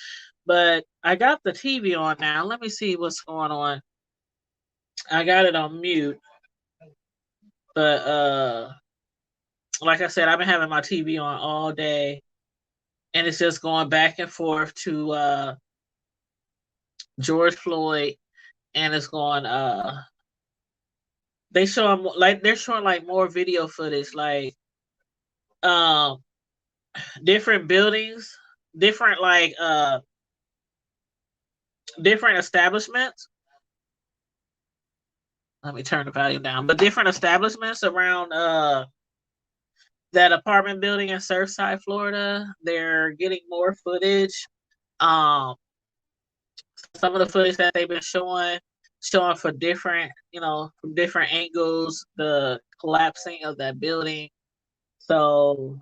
But I got the TV on now. Let me see what's going on. I got it on mute. But like I said, I've been having my TV on all day, and it's just going back and forth to George Floyd, and it's going they're showing like more video footage, like different buildings, different like different establishments. Let me turn the volume down. But different establishments around that apartment building in Surfside, Florida, they're getting more footage. Some of the footage that they've been showing for different, from different angles, the collapsing of that building. So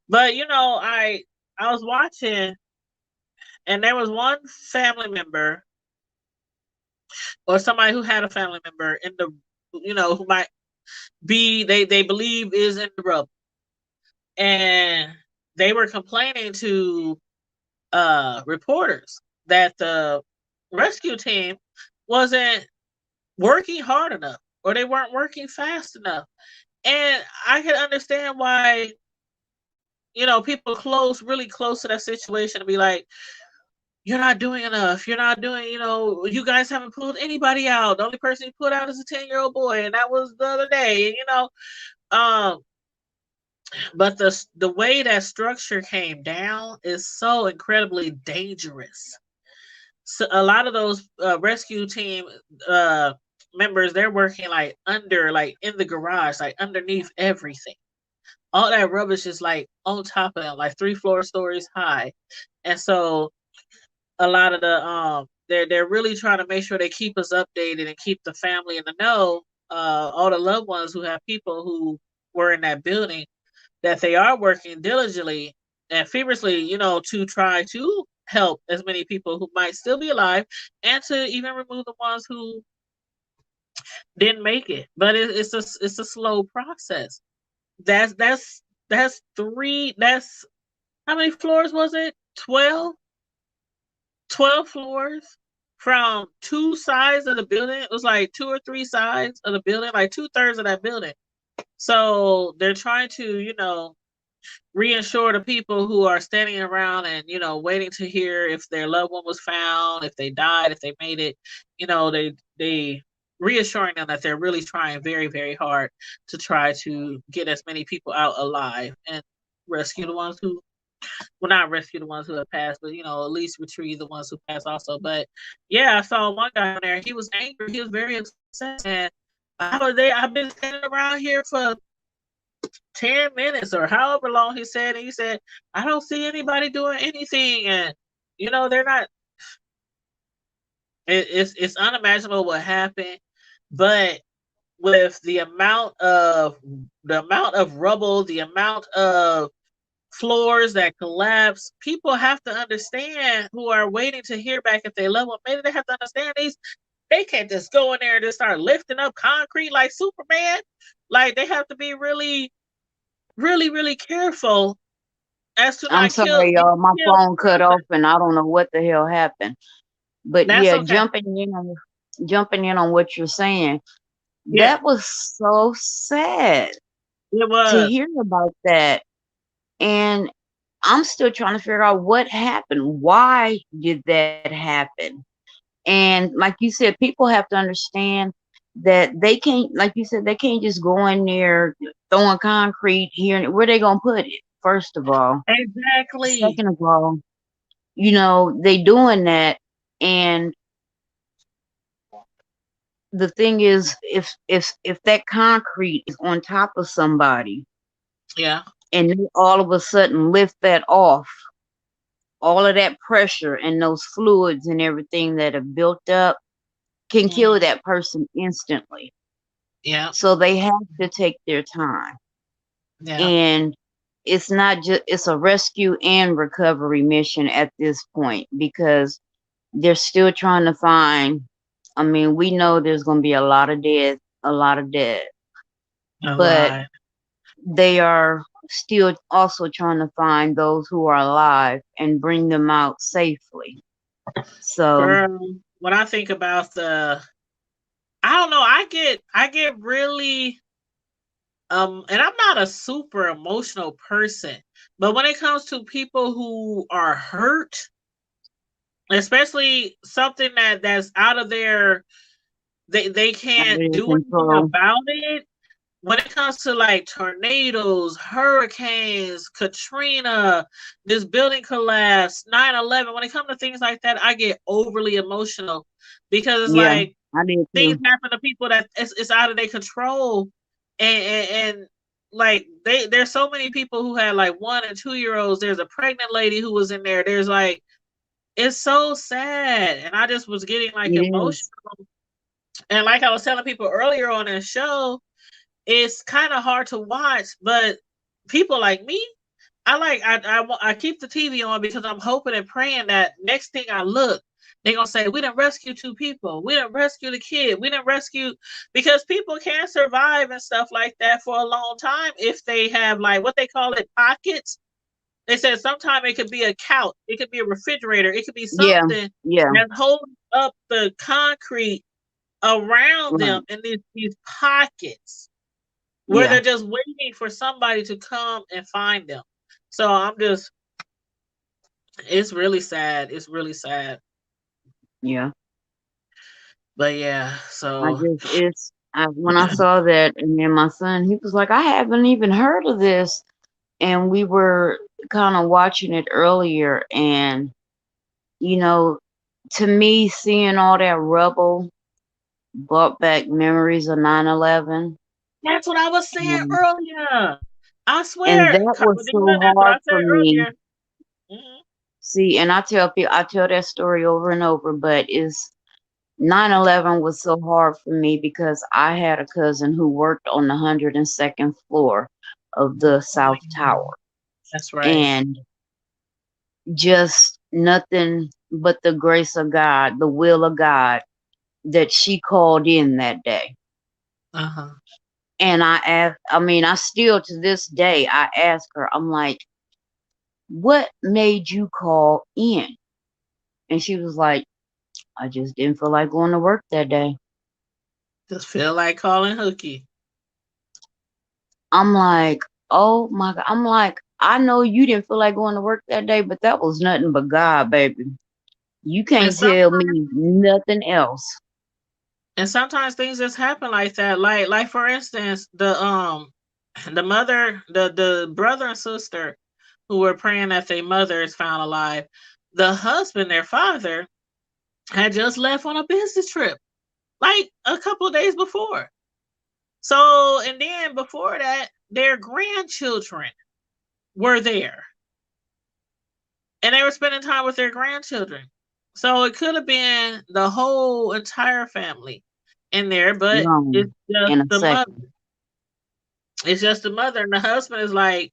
but I was watching, and there was one family member or somebody who had a family member in the, who might be, they believe is in the rubble. And they were complaining to reporters that the rescue team wasn't working hard enough, or they weren't working fast enough. And I can understand why, people really close to that situation to be like, you're not doing enough. You're not doing, you guys haven't pulled anybody out. The only person you put out is a 10-year-old boy, and that was the other day. But the way that structure came down is so incredibly dangerous. So a lot of those rescue team members, they're working like in the garage, like underneath everything. All that rubbish is like on top of them, like 3 floor stories high. And so a lot of the they're really trying to make sure they keep us updated and keep the family in the know, all the loved ones who have people who were in that building, that they are working diligently and feverishly, to try to help as many people who might still be alive, and to even remove the ones who didn't make it. But it's a slow process. That's how many floors was it? 12 floors from 2 sides of the building. It was like 2 or 3 sides of the building, like 2/3 of that building. So they're trying to, reassure the people who are standing around and, waiting to hear if their loved one was found, if they died, if they made it, they reassuring them that they're really trying very, very hard to try to get as many people out alive and rescue the ones who, well, not rescue the ones who have passed, but at least retrieve the ones who passed also. But yeah, I saw one guy on there. He was angry. He was very upset. And I've been standing around here for 10 minutes or however long he said. And he said, I don't see anybody doing anything. And they're not. It's unimaginable what happened. But with the amount of rubble, the amount of floors that collapse, people have to understand, who are waiting to hear back if they love one. Maybe they have to understand they can't just go in there and just start lifting up concrete like Superman. Like, they have to be really, really, really careful as to
I'm sorry, y'all. My phone cut off and I don't know what the hell happened. But
that's
yeah,
okay.
jumping in on what you're saying. Yeah. That was so sad.
It was
to hear about that. And I'm still trying to figure out what happened. Why did that happen? And like you said, people have to understand that they can't, like you said, they can't just go in there throwing concrete here. And where they gonna put it? First of all,
exactly.
Second of all, they doing that, and the thing is, if that concrete is on top of somebody,
yeah,
and they all of a sudden lift that off, all of that pressure and those fluids and everything that have built up can kill that person instantly.
Yeah.
So they have to take their time.
Yeah.
And it's not just, it's a rescue and recovery mission at this point, because they're still trying to find, we know there's going to be a lot of death,
Oh,
but
right.
they are still also trying to find those who are alive and bring them out safely. So
Girl, when I think about I don't know, I get really and I'm not a super emotional person, but when it comes to people who are hurt, especially something that's out of their they
under
can't
their
do anything
control.
about it. When it comes to like tornadoes, hurricanes, Katrina, this building collapse, 9/11, when it comes to things like that, I get overly emotional because it's
Yeah,
like
I did
things
too.
happen to people that it's out of their control. And like there's so many people who had like 1 and 2 year olds. There's a pregnant lady who was in there. There's like it's so sad. And I just was getting like
It is.
emotional. And like I was telling people earlier on the show, it's kind of hard to watch, but people like me, I keep the TV on because I'm hoping and praying that next thing I look, they're gonna say we didn't rescue 2 people, we didn't rescue the kid, we didn't rescue because people can survive and stuff like that for a long time if they have like what they call it pockets. They said sometimes it could be a couch, it could be a refrigerator, it could be
Yeah,
something
yeah,
that holds up the concrete around them
right.
in these pockets where
Yeah,
they're just waiting for somebody to come and find them. So it's really sad. It's really sad.
yeah.
But yeah,
I
so
just when I saw that, and then my son, he was like, I haven't even heard of this, and we were kind of watching it earlier, and you know, to me, seeing all that rubble brought back memories of 9/11.
that's what I was saying
Um,
earlier. I
and
swear,
that was so
that's what
hard
I
for
said
me.
earlier. Mhm.
See, and I tell people, I tell that story over and over, but is 9/11 was so hard for me because I had a cousin who worked on the 102nd floor of the South Tower,
That's right.
and just nothing but the grace of God, the will of God, that she called in that day.
Uh huh.
And I asked, I mean, I still to this day, I ask her, I'm like, what made you call in? And she was like, I just didn't feel like going to work that day.
Just feel like calling hooky.
I'm like, oh my God. I'm like, I know you didn't feel like going to work that day, but that was nothing but God, baby. You
And
can't tell
sometimes
me nothing else.
and sometimes things just happen like that. Like for instance, the mother, the brother and sister who were praying that their mother is found alive. The husband, their father, had just left on a business trip like a couple of days before. So, and then before that, their grandchildren were there and they were spending time with their grandchildren. So it could have been the whole entire family in there, but it's
Gone
just
in a
the mother.
second.
It's just the mother, and the husband is like,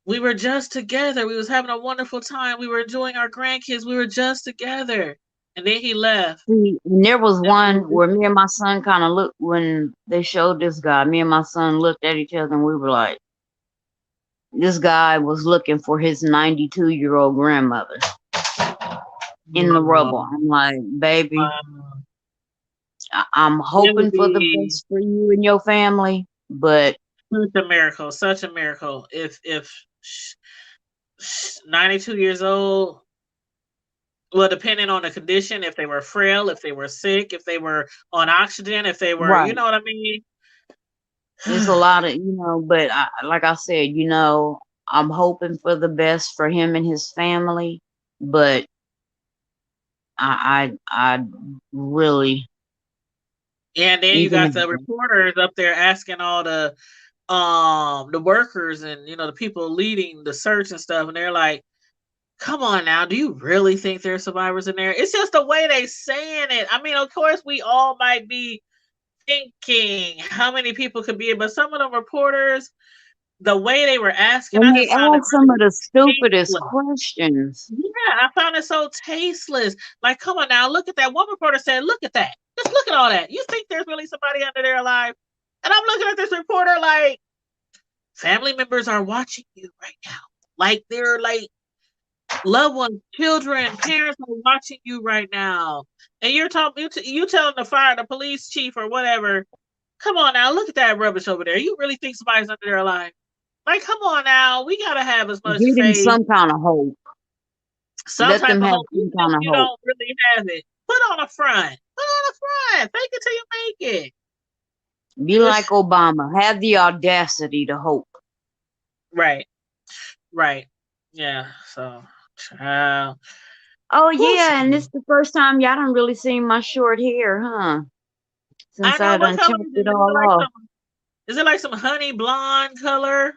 we were just together. We was having a wonderful time. We were enjoying our grandkids. We were just together. And then he left.
See, and there was
And
one where me and my son kind of looked when they showed this guy. Me and my son looked at each other and we were like, this guy was looking for his 92-year-old grandmother in the rubble.
um,
I'm like, baby,
um,
I'm
it would
hoping for the
be
best for you and your family, but
such a miracle. If 92 years old, well, depending on the condition, if they were frail, if they were sick, if they were on oxygen, if they were, you
right.
know what I mean?
It's a lot of, but like I said, I'm hoping for the best for him and his family, but I really,
And then you got
even,
the reporters up there asking all the workers and the people leading the search and stuff, and they're like, come on now, do you really think there's survivors in there? It's just the way they saying it. I mean, of course we all might be thinking how many people could be, but some of the reporters, the way they were asking,
and
I
they
just found it
ask some of
really
the stupidest
tasteless.
questions.
Yeah, I found it so tasteless. Like, come on now, look at that. One reporter said, look at that. Just look at all that. You think there's really somebody under there alive? And I'm looking at this reporter like, family members are watching you right now. Like they're like loved ones, children, parents are watching you right now. And you're talking, you telling the police chief or whatever, come on now, look at that rubbish over there. You really think somebody's under there alive? Like, come on now, we gotta have as much
Give them
faith,
some kind of hope.
some
Let
type
them
of
have
hope, even
some
if
kind of
you
hope.
don't really have it. Put on a front. Put on a front. Fake it till you make it.
Be like Obama. Have the audacity to hope.
Right. Right. Yeah. So, child.
Oh
Whew.
yeah, and this is the first time y'all done really seen my short hair, huh?
I
Since
know,
I
what
done
color
chopped
is it?
it all off.
Is it like some honey blonde color?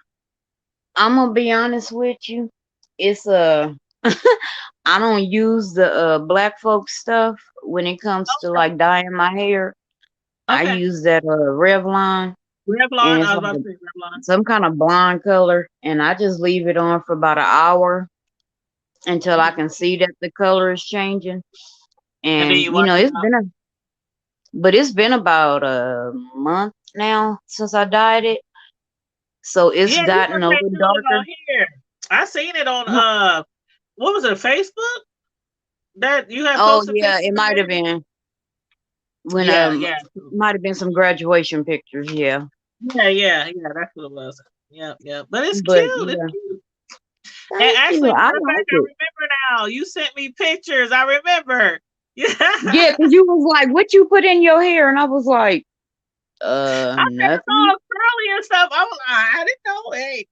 I'm gonna be honest with you. It's I don't use the black folk stuff when it comes to like dyeing my hair. I
Okay.
use that Revlon,
Revlon.
and
I
it's
was
like
about to say Revlon.
some kind of blonde color, and I just leave it on for about an hour until I can see that the color is changing.
And then
And
you wash it out.
it's been about a month now since I dyed it, so it's
Yeah, you got
gotten a
that
little
good
darker.
on here. I seen it on
Huh.
what was it, Facebook? That you had
Oh
posted
yeah,
pictures
it
of
might have
it?
been when
Yeah, yeah.
might have been some graduation pictures, yeah.
Yeah, that's what it was. Yeah. But it's cute.
But
It's
yeah,
cute. And
thank you.
actually,
I
matter of
like
fact, I
it.
remember now. You sent me pictures. I remember. Yeah.
Yeah, because you was like, what you put in your hair? And I was like,
I said it's
nothing.
all curly and stuff. I didn't know. Hey,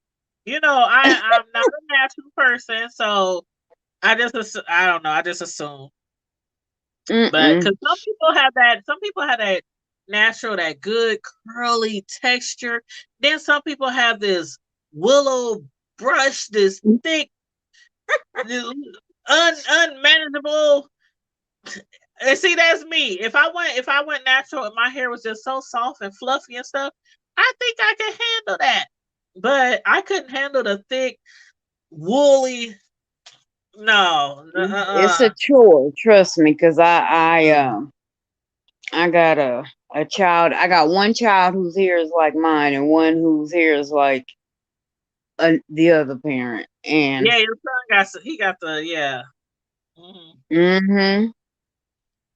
I'm not a natural person, so I don't know. I just assume. But
Mm-mm.
because some people have that natural, that good curly texture. Then some people have this willow brush, this thick, this unmanageable. And see, that's me. If I went natural and my hair was just so soft and fluffy and stuff, I think I could handle that. But I couldn't handle the thick, woolly. No.
It's a chore, trust me, because I got a child. I got one child whose hair is like mine, and one whose hair is like the other parent. And
Yeah, your son got the yeah. Mhm.
mm-hmm.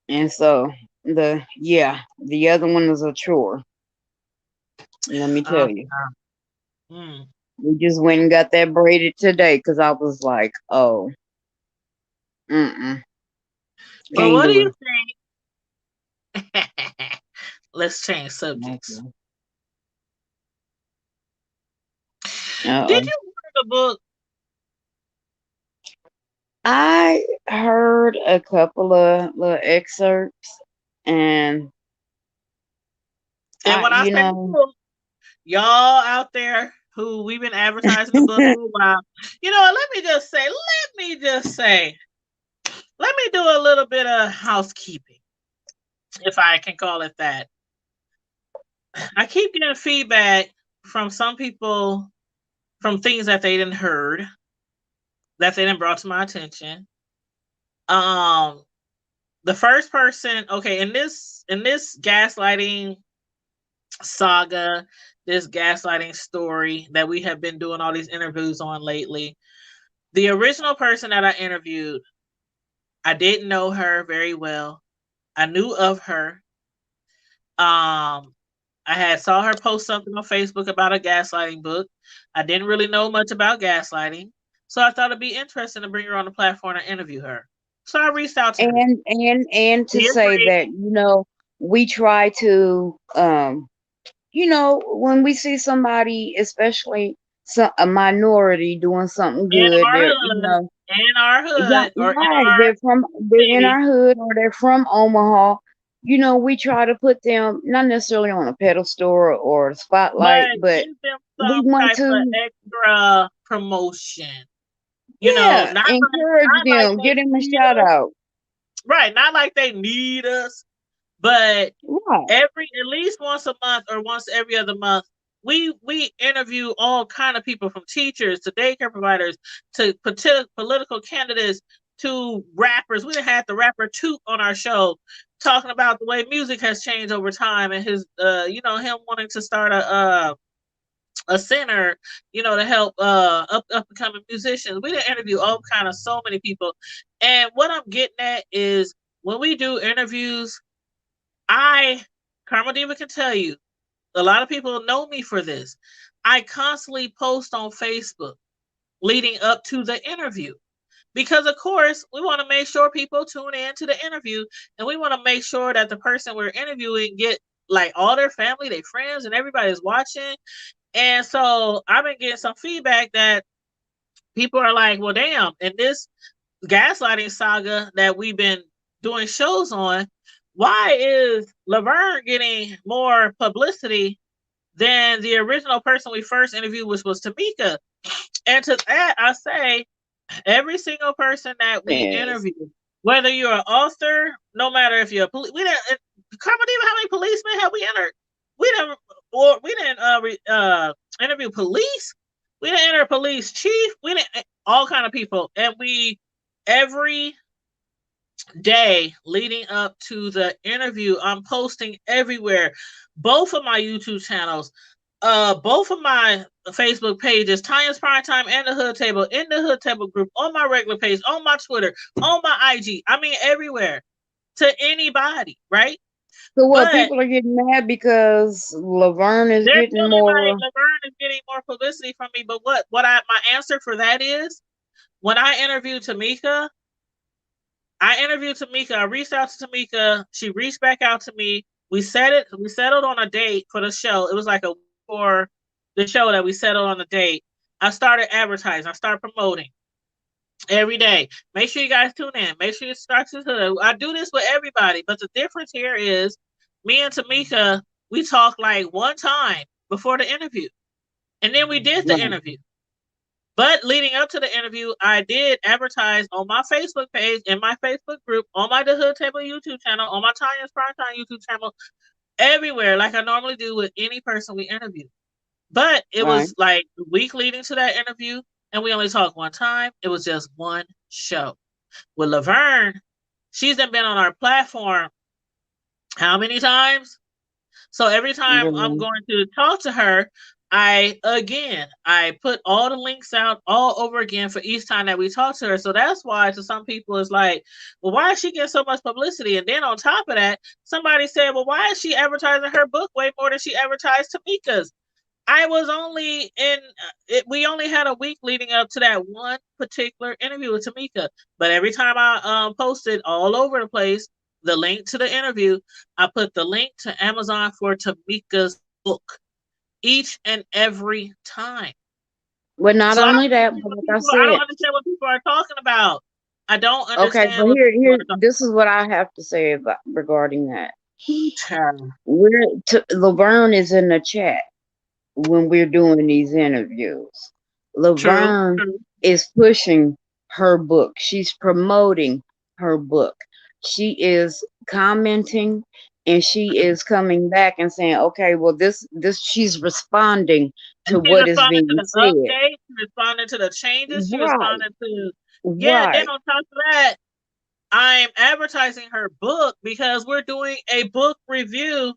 And so the other one is a chore. Let me
Oh,
tell you.
mm.
We just went and got that braided today because I was like, oh, mm-mm,
But
can't
what do
do
you
it.
think? Let's change subjects.
Okay.
Did
Uh-oh.
you read the book?
I heard a couple of little excerpts, and
And when I
you
say
know,
book, y'all out there who we've been advertising the book for a while, let me do a little bit of housekeeping, if I can call it that. I keep getting feedback from some people from things that they didn't heard, that they didn't brought to my attention. Um, the first person, okay, in this gaslighting saga, this gaslighting story that we have been doing all these interviews on lately, the original person that I interviewed, I didn't know her very well. I knew of her. I had saw her post something on Facebook about a gaslighting book. I didn't really know much about gaslighting, so I thought it'd be interesting to bring her on the platform and interview her. So I reached out to her.
and to
She
say
agreed.
that we try to when we see somebody, especially a minority doing something
In
good,
our hood, in our
yeah,
hood, or in
right.
our
They're in
city,
our hood or they're from Omaha. We try to put them not necessarily on a pedestal or a spotlight,
but
but
give them
we
some
want
type of
to,
extra promotion.
yeah,
Not
encourage
like
them,
they
get them a
need
shout
us,
out.
right? Not like they need us, but
Right.
at least once a month or once every other month, we interview all kind of people, from teachers to daycare providers to political candidates to rappers. We had the rapper Toot on our show talking about the way music has changed over time and his, him wanting to start a center, to help up and coming musicians. We didn't interview so many people. And what I'm getting at is when we do interviews, Karma Diva can tell you, a lot of people know me for this. I constantly post on Facebook leading up to the interview. Because of course, we want to make sure people tune in to the interview, and we want to make sure that the person we're interviewing get like all their family, their friends, and everybody's watching. And so I've been getting some feedback that people are like, well, damn, in this gaslighting saga that we've been doing shows on, why is Lavern getting more publicity than the original person we first interviewed, which was Tamika? And to that, I say, every single person that we interview, whether you're an author, no matter if you're a police, we didn't. How many policemen have we entered? We didn't interview police. We didn't enter police chief. We didn't all kind of people, and we every day leading up to the interview, I'm posting everywhere. Both of my YouTube channels, both of my Facebook pages, Tanya's Primetime and the Hood Table, in the Hood Table group, on my regular page, on my Twitter, on my IG. I mean, everywhere to anybody, right?
So what, people are getting mad because Lavern is getting more.
Lavern is getting more publicity from me. But my answer for that is, when I interviewed Tamika, I reached out to Tamika. She reached back out to me. We settled on a date for the show. It was like a for the show that we settled on a date. I started advertising. I started promoting every day. Make sure you guys tune in. Make sure you start to hood. I do this with everybody, but the difference here is me and Tamika, we talked like one time before the interview, and then we did the interview. But leading up to the interview, I did advertise on my Facebook page, in my Facebook group, on my The Hood Table YouTube channel, on my Tanya's Primetime YouTube channel, everywhere, like I normally do with any person we interview. But it was like the week leading to that interview, and we only talked one time. It was just one show. With Lavern, she's been on our platform how many times? So every time I'm going to talk to her, I put all the links out all over again for each time that we talk to her. So that's why to some people it's like, well, why is she getting so much publicity? And then on top of that, somebody said, well, why is she advertising her book way more than she advertised Tamika's? I was only we only had a week leading up to that one particular interview with Tamika. But every time I posted all over the place the link to the interview, I put the link to Amazon for Tamika's book. Each and every time.
Well, not only that, but like I said,
I don't understand what people are talking about. I don't understand.
Okay, so here, this is what I have to say about regarding that. Lavern is in the chat when we're doing these interviews. Lavern is pushing her book. She's promoting her book. She is commenting. And she is coming back and saying, okay, well, this she's responding to what is being said.
Updates, responding to the changes, she's responding to then on top of that, I'm advertising her book because we're doing a book review,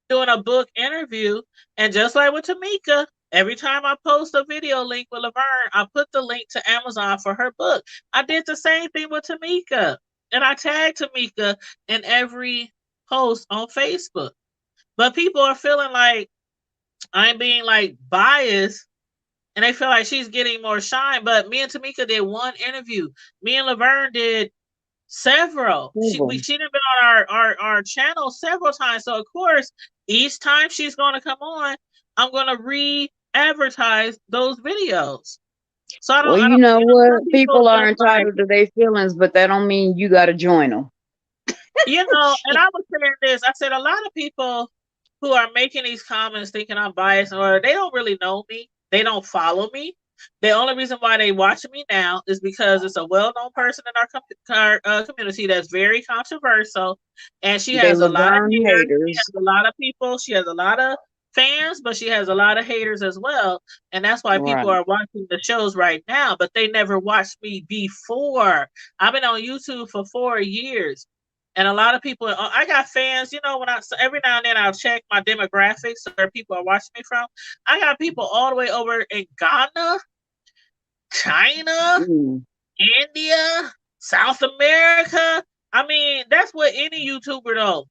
doing a book interview, and just like with Tamika, every time I post a video link with Lavern, I put the link to Amazon for her book. I did the same thing with Tamika, and I tagged Tamika in every post on Facebook. But people are feeling like I'm being like biased, and they feel like she's getting more shine. But me and Tamika did one interview. Me and Lavern did several. She done been on our channel several times. So of course, each time she's gonna come on, I'm gonna re-advertise those videos. So I don't.
Well, you know what? People are entitled to their feelings, but that don't mean you got to join them.
And I was saying this. I said a lot of people who are making these comments thinking I'm biased, or they don't really know me. They don't follow me. The only reason why they watch me now is because it's a well-known person in our community that's very controversial, and she has a lot of haters. She has a lot of people. She has a lot of fans, but she has a lot of haters as well, and that's why people are watching the shows right now. But they never watched me before. I've been on YouTube for 4 years. And a lot of people, I got fans, you know, every now and then I'll check my demographics where people are watching me from. I got people all the way over in Ghana, China, India, South America. I mean, that's what any YouTuber though.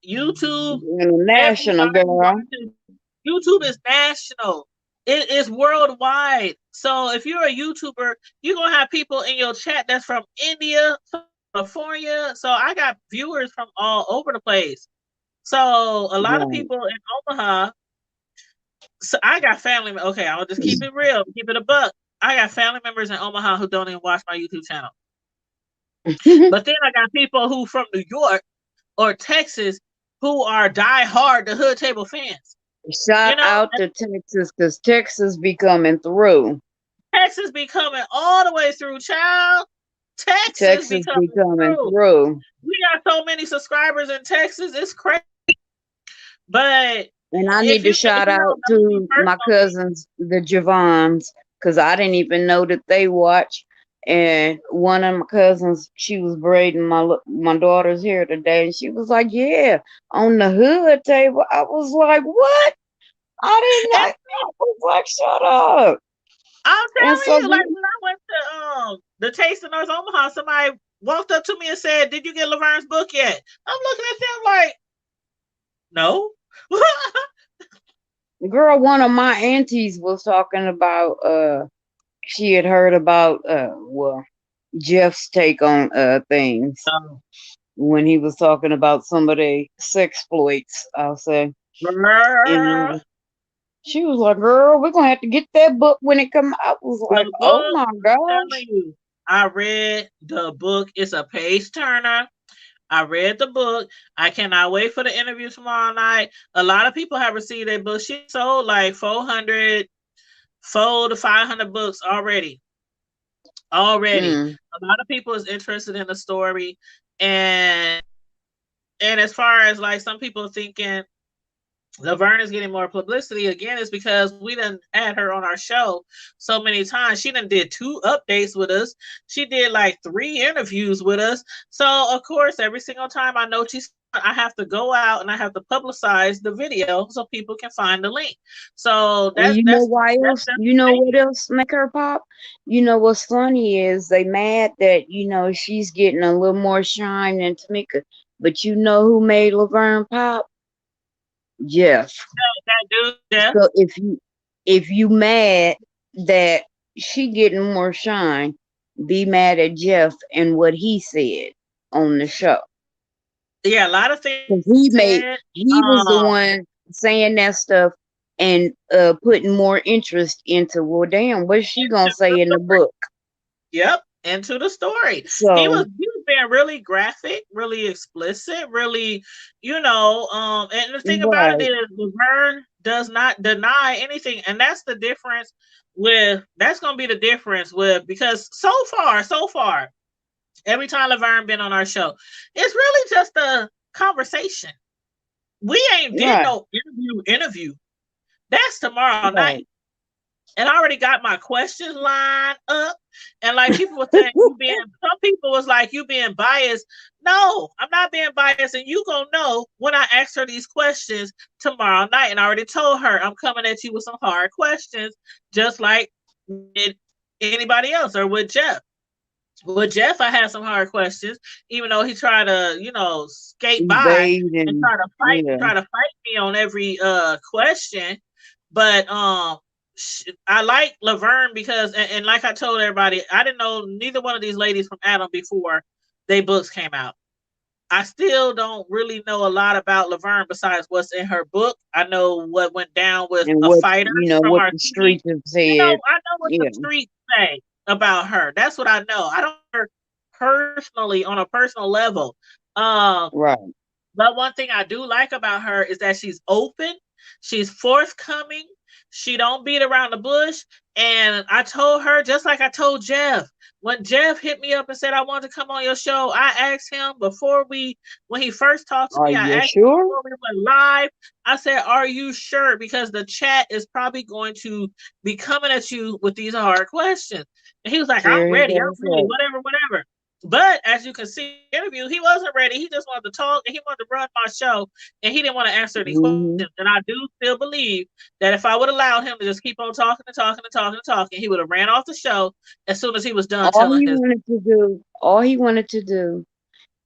YouTube,
international, girl.
YouTube is national. It is worldwide. So if you're a YouTuber, you're gonna have people in your chat that's from India, California. So I got viewers from all over the place. So a lot of people in Omaha. So I got family. Okay, I'll just keep it real, keep it a buck. I got family members in Omaha who don't even watch my YouTube channel. But then I got people who from New York or Texas who are die-hard the Hood Table fans.
Shout out to Texas, because Texas be coming through.
Texas be coming all the way through, child. Texas be coming through. We got so many subscribers in Texas, it's crazy. And
I need to shout out to my cousins, the Javons, because I didn't even know that they watch. And one of my cousins, she was braiding my daughter's hair today, and she was like, "Yeah, on the Hood Table." I was like, "What?" I didn't know. I was like, "Shut up."
I'm telling you, like when I went to the Taste of North Omaha, somebody walked up to me and said, "Did you get Lavern's book yet?" I'm looking at them like, "No."
Girl, one of my aunties was talking about she had heard about Jeff's take on things when he was talking about some of the sexploits, I'll say. And she was like, "Girl, we're gonna have to get that book when it comes out." I was like, "Oh my gosh."
I read the book. It's a page turner. I read the book. I cannot wait for the interview tomorrow night. A lot of people have received a book. She sold like 400 to 500 books already. A lot of people is interested in the story. And as far as like some people thinking Lavern is getting more publicity, again, it's because we done had her on our show so many times. She done did 2 updates with us. She did like 3 interviews with us. So of course, every single time I know I have to go out and I have to publicize the video so people can find the link. So that's
why else? You know what else make her pop? You know what's funny is they mad that she's getting a little more shine than Tamika, but you know who made Lavern pop? Jeff.
That dude, Jeff.
So if you mad that she getting more shine, be mad at Jeff and what he said on the show.
Yeah, a lot of things.
He was the one saying that stuff and putting more interest into, well, damn, what's she gonna say in the book?
Yep, into the story. So he was being really graphic, really explicit, really, and the thing about it is Lavern does not deny anything, and that's the difference that's gonna be the difference because so far, every time Lavern been on our show, it's really just a conversation. We ain't did no interview. That's tomorrow night. And I already got my questions lined up. And like people were saying, some people was like, you being biased. No, I'm not being biased. And you gonna know when I ask her these questions tomorrow night. And I already told her I'm coming at you with some hard questions, just like anybody else or with Jeff. With Jeff, I had some hard questions, even though he tried to, skate by and try to fight me on every question. But I like Lavern because, and like I told everybody, I didn't know neither one of these ladies from Adam before their books came out. I still don't really know a lot about Lavern besides what's in her book. I know what went down with a fighter.
What the streets have said.
I know what the streets say about her. That's what I know. I don't know her personally on a personal level.
Right.
But one thing I do like about her is that she's open. She's forthcoming. She don't beat around the bush. And I told her, just like I told Jeff, when Jeff hit me up and said I wanted to come on your show, I asked him when he first talked to me, I asked him before we went live, I said, "Are you sure?" Because the chat is probably going to be coming at you with these hard questions. And he was like, "I'm ready, whatever." But as you can see in the interview, he wasn't ready. He just wanted to talk and he wanted to run my show and he didn't want to answer any questions.
Mm-hmm.
And I do still believe that if I would allow him to just keep on talking and talking and talking and talking, he would have ran off the show as soon as he was done
All
telling
he
his.
wanted to do, all he wanted to do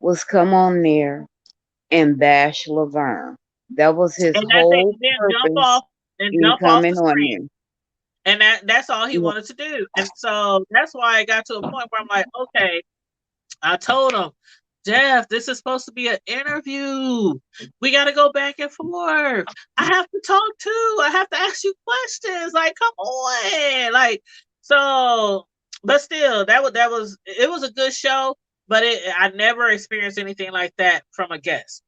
was come on there and bash Lavern. That was his
And that's it.
whole
And then jump
purpose
off and
in
jump off the
coming on
screen.
there.
And that's all he wanted to do. And so that's why I got to a point where I'm like, okay, I told him, Jeff, this is supposed to be an interview. We got to go back and forth. I have to talk too. I have to ask you questions. Like, come on. Like, so, but still, it was a good show, but I never experienced anything like that from a guest.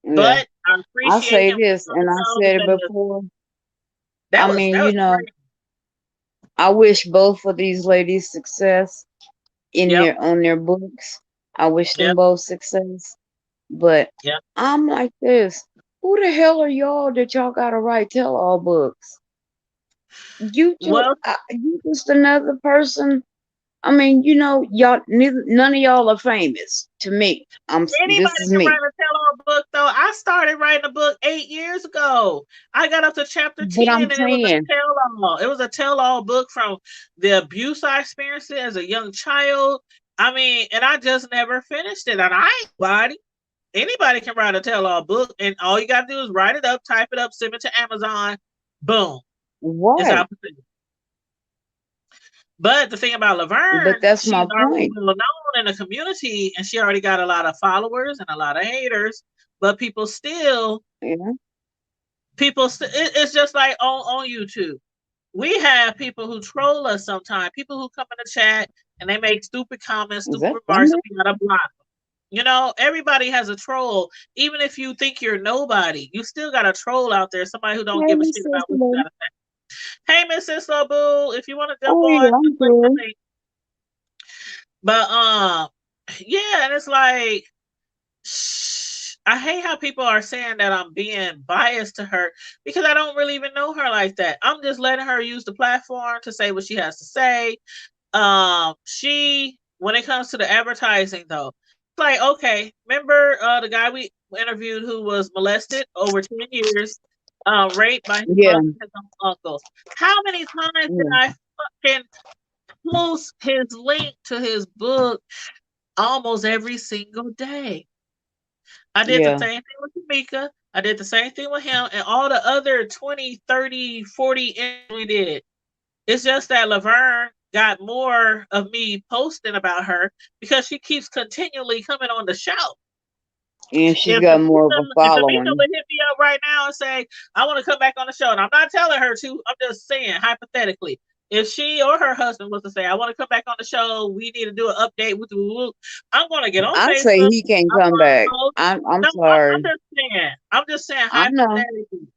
Yeah.
But I
I
appreciate
say
him.
this, and I said it before. I mean,
That was great.
I wish both of these ladies success in
Yep.
on their books. I wish them
Yep.
both success. But
Yep.
I'm like this. Who the hell are y'all that y'all gotta write tell all books? You just another person. I mean, y'all none of y'all are famous to me.
Anybody
This is
can
me.
write a tell-all book, though. I started writing a book 8 years ago. I got up to chapter 10,
But I'm
and it was a
saying,
tell-all. It was a tell-all book from the abuse I experienced as a young child. I mean, and I just never finished it. And anybody can write a tell-all book, and all you got to do is write it up, type it up, send it to Amazon. Boom. It's
what?
out. But the thing about
But
Lavern,
that's
she's
my
already
point.
well known in the community, and she already got a lot of followers and a lot of haters. But people still,
Yeah.
it's just like on YouTube. We have people who troll us sometimes. People who come in the chat and they make stupid comments,
Is
stupid
that
remarks,
thunder?
and we gotta block them. Everybody has a troll. Even if you think you're nobody, you still got a troll out there. Somebody who don't
Hey,
give a
Miss
shit about what you
Cicely.
gotta say. Hey, Miss Sister Boo, if you want to jump
Oh
on,
yeah,
just
I'm
click the
good.
link. But yeah, and it's like I hate how people are saying that I'm being biased to her because I don't really even know her like that. I'm just letting her use the platform to say what she has to say. She when it comes to the advertising though, it's like okay, remember the guy we interviewed who was molested over 10 years, raped by his
Yeah.
mother and his uncle. How many times did
Yeah.
I fucking post his link to his book almost every single day? I did the
Yeah.
same thing with Tamika. I did the same thing with him and all the other 20, 30, 40 we did. It's just that Lavern got more of me posting about her because she keeps continually coming on the show.
And she's got more of a
If Tamika
following.
would hit me up right now and say, I want to come back on the show, and I'm not telling her to, I'm just saying hypothetically, if she or her husband was to say, I want to come back on the show, we need to do an update with the I'm going to get on
I say
Facebook.
he can't
I'm
come
going to
back.
post.
I'm
No, I'm
sorry.
just saying. I'm just saying
I know.
hypothetically.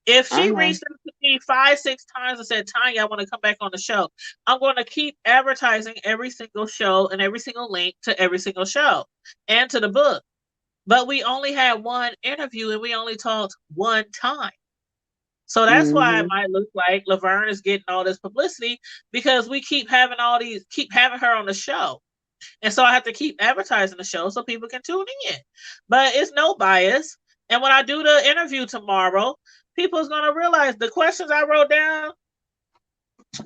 If
I
she
know.
reached out to me 5, 6 times and said, Tanya, I want to come back on the show, I'm going to keep advertising every single show and every single link to every single show and to the book. But we only had one interview and we only talked one time. So that's why it
Mm-hmm.
might look like Lavern is getting all this publicity because we keep having her on the show. And so I have to keep advertising the show so people can tune in. But it's no bias. And when I do the interview tomorrow, people's gonna realize the questions I wrote down,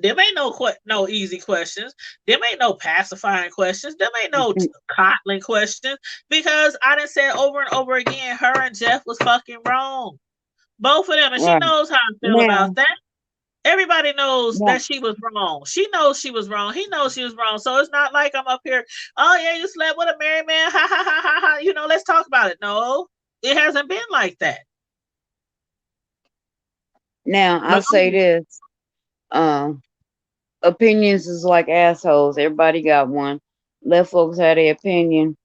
them ain't no easy questions. Them ain't no pacifying questions. Them ain't no coddling questions. Because I done said over and over again, her and Jeff was fucking wrong. Both of them. And she
Right.
knows how I feel about
Now,
that. Everybody knows
now,
that she was wrong. She knows she was wrong. He knows she was wrong. So it's not like I'm up here, oh yeah, you slept with a married man. Ha ha ha ha ha. Let's talk about it. No, it hasn't been like that.
I say this. Opinions is like assholes. Everybody got one. Let folks have their opinion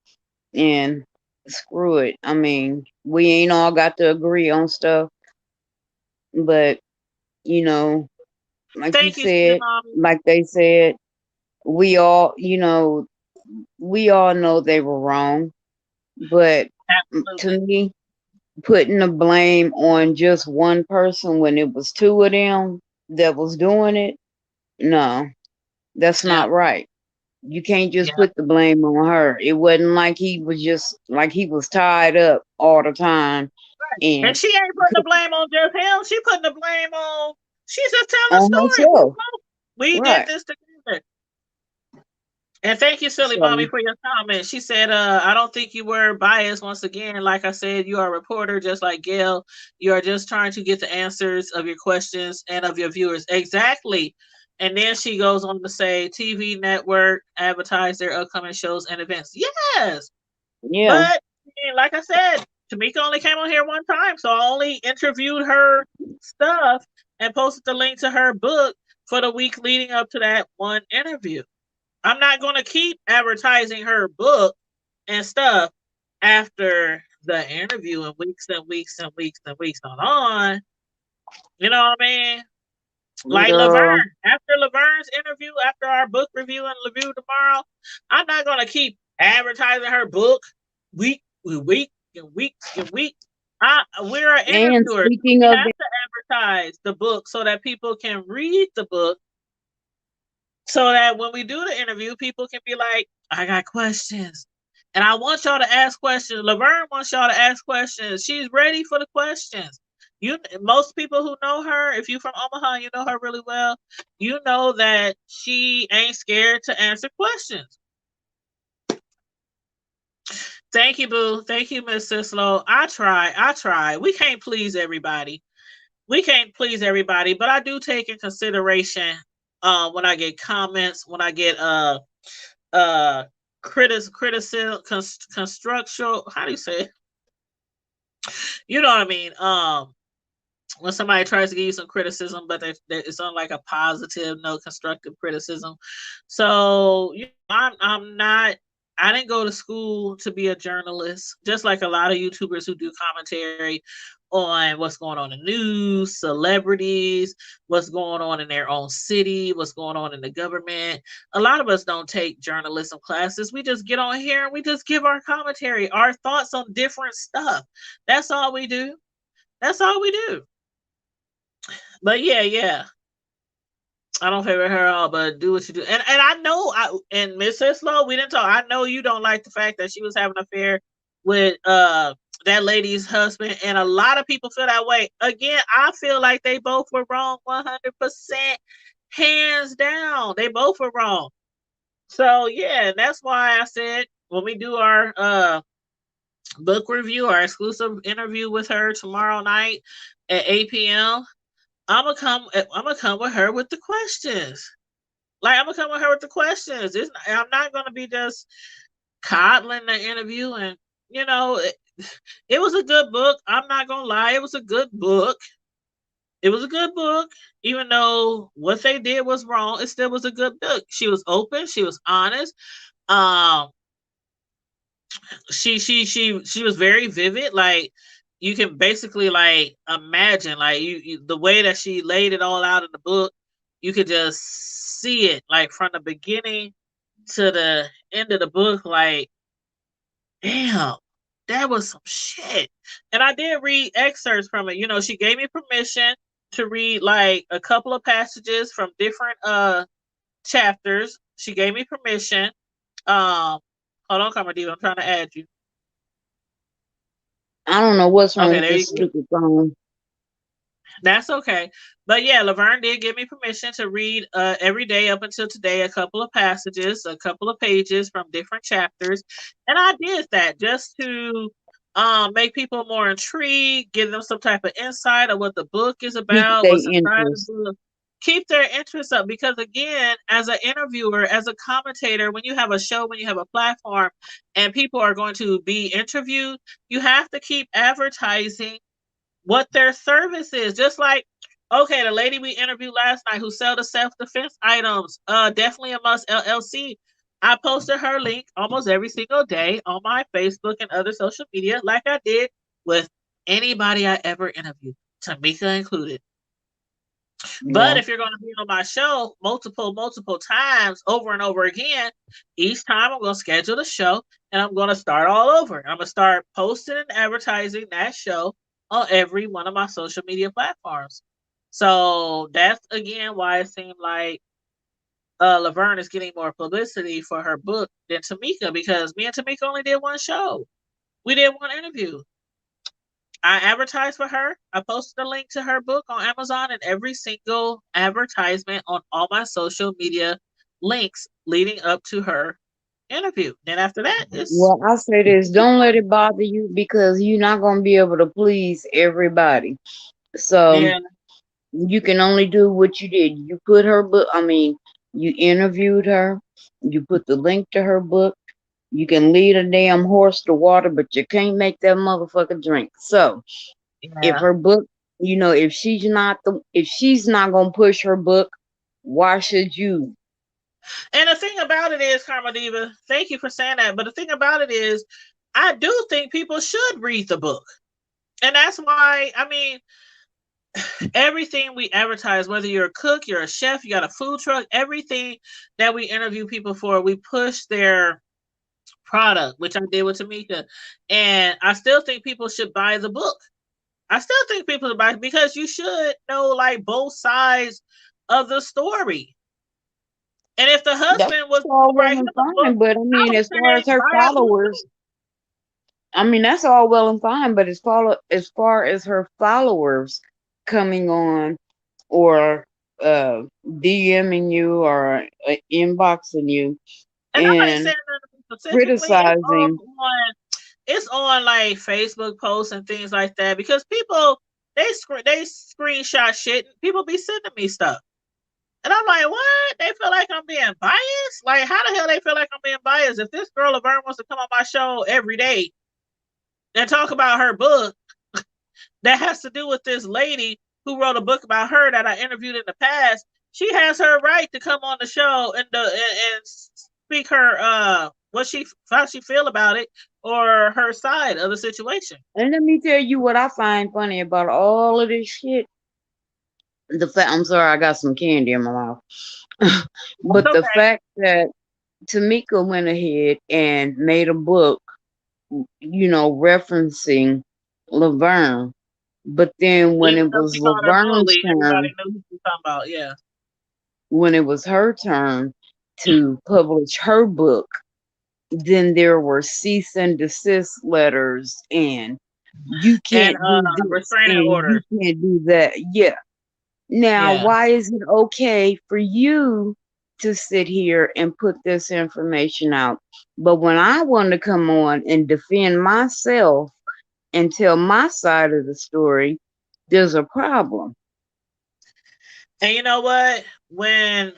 and screw it. I mean, we ain't all got to agree on stuff, but like you
Thank you, Sugar
said,
Mommy.
like they said, we all, we all know they were wrong. But
Absolutely.
to me, putting the blame on just one person when it was two of them that was doing it, no, that's not right. You can't just put the blame on her. It wasn't like he was tied up all the time.
And she ain't putting the blame on just him. She putting the blame on. She's just telling
on
a story.
herself.
We
Right.
did this together. And thank you, Silly Mommy, for your comment. She said, I don't think you were biased. Once again, like I said, you are a reporter just like Gail. You are just trying to get the answers of your questions and of your viewers. Exactly. And then she goes on to say, TV network advertise their upcoming shows and events. Yes.
Yeah.
But like I said, Tamika only came on here one time. So I only interviewed her stuff and posted the link to her book for the week leading up to that one interview. I'm not going to keep advertising her book and stuff after the interview and weeks and weeks and weeks and weeks on. You know what I mean? Like Lavern. After Lavern's interview, after our book review and review tomorrow, I'm not going to keep advertising her book week and week and week and week. We're an interviewer. We have to advertise the book so that people can read the book. So that when we do the interview, people can be like, I got questions. And I want y'all to ask questions. Lavern wants y'all to ask questions. She's ready for the questions. Most people who know her, if you're from Omaha, you know her really well, you know that she ain't scared to answer questions. Thank you, boo. Thank you, Miss Sislo. I try. We can't please everybody. But I do take in consideration when I get comments, when I get criticism, constructional, how do you say it? You know what I mean? When somebody tries to give you some criticism, but it's on like a positive, no constructive criticism. So I didn't go to school to be a journalist, just like a lot of YouTubers who do commentary on what's going on in news, celebrities, what's going on in their own city, what's going on in the government. A lot of us don't take journalism classes. We just get on here and we just give our commentary, our thoughts on different stuff. That's all we do. But yeah. I don't favor her at all, but do what you do. And I know, and Miss Sislo, we didn't talk. I know you don't like the fact that she was having an affair with that lady's husband, and a lot of people feel that way. Again, I feel like they both were wrong 100%, hands down. They both were wrong. So yeah, that's why I said when we do our book review, our exclusive interview with her tomorrow night at 8 p.m., I'm gonna come with her with the questions. I'm not gonna be just coddling the interview. And it was a good book. I'm not gonna lie, it was a good book. Even though what they did was wrong, it still was a good book. She was open. She was honest. She was very vivid. Like, you can basically imagine the way that she laid it all out in the book. You could just see it from the beginning to the end of the book. Like, damn, that was some shit. And I did read excerpts from it. She gave me permission to read a couple of passages from different chapters. She gave me permission. Hold on, Camera Diva, I'm trying to add you.
I don't know what's wrong with this stupid phone.
That's okay. But yeah, Lavern did give me permission to read every day up until today a couple of passages, a couple of pages from different chapters. And I did that just to make people more intrigued, give them some type of insight of what the book is about, what's inside the book. Keep their interest up, because again, as an interviewer, as a commentator, when you have a show, when you have a platform and people are going to be interviewed, you have to keep advertising what their service is. Just like, okay, the lady we interviewed last night who sell the self-defense items, Definitely a Must LLC. I posted her link almost every single day on my Facebook and other social media, like I did with anybody I ever interviewed, Tamika included. But if you're going to be on my show multiple times over and over again, each time I'm going to schedule the show and I'm going to start all over. I'm going to start posting and advertising that show on every one of my social media platforms. So that's again why it seemed like Lavern is getting more publicity for her book than Tamika, because me and Tamika only did one show. We did one interview. I advertised for her. I posted a link to her book on Amazon and every single advertisement on all my social media links leading up to her interview. Then after that,
Well, I say this, don't let it bother you, because you're not going to be able to please everybody. So
yeah,
you can only do what you did. You put her book, you interviewed her, you put the link to her book. You can lead a damn horse to water, but you can't make that motherfucker drink. So if
yeah.
her book, if she's not gonna push her book, why should you?
And the thing about it is, Karma Diva, thank you for saying that. But the thing about it is, I do think people should read the book. And that's why, everything we advertise, whether you're a cook, you're a chef, you got a food truck, everything that we interview people for, we push their product, which I did with Tamika. And I still think people should buy the book. I still think people should buy it, because you should know like both sides of the story. And if the
That's
husband was
all well
write him
and
a book,
fine, but
I would
as far as
say
her
buy a book
followers,
too.
that's all well and fine. But as far as her followers coming on or DMing you or inboxing you
And nobody
and
said nothing specifically.
criticizing,
It's on like Facebook posts and things like that, because people they screenshot shit. And people be sending me stuff, and I'm like, what? They feel like I'm being biased? Like, how the hell they feel like I'm being biased? If this girl Lavern wants to come on my show every day and talk about her book that has to do with this lady who wrote a book about her that I interviewed in the past, she has her right to come on the show and speak her how she feel about it, or her side of the situation.
and let me tell you what I find funny about all of this shit. I'm sorry, I got some candy in my mouth.
That's
But the
okay.
fact that Tamika went ahead and made a book, referencing Lavern, but then when
Even
it
though
was
she called her
Lavern's
bully, everybody
turn,
knew who she was talking about. Yeah.
when it was her turn to publish her book, then there were cease and desist letters and you
And
can't do this
restraining
and you
orders.
can't do that. Yeah. Now,
Yeah.
why is it okay for you to sit here and put this information out? But when I want to come on and defend myself and tell my side of the story, there's a problem.
And you know what? When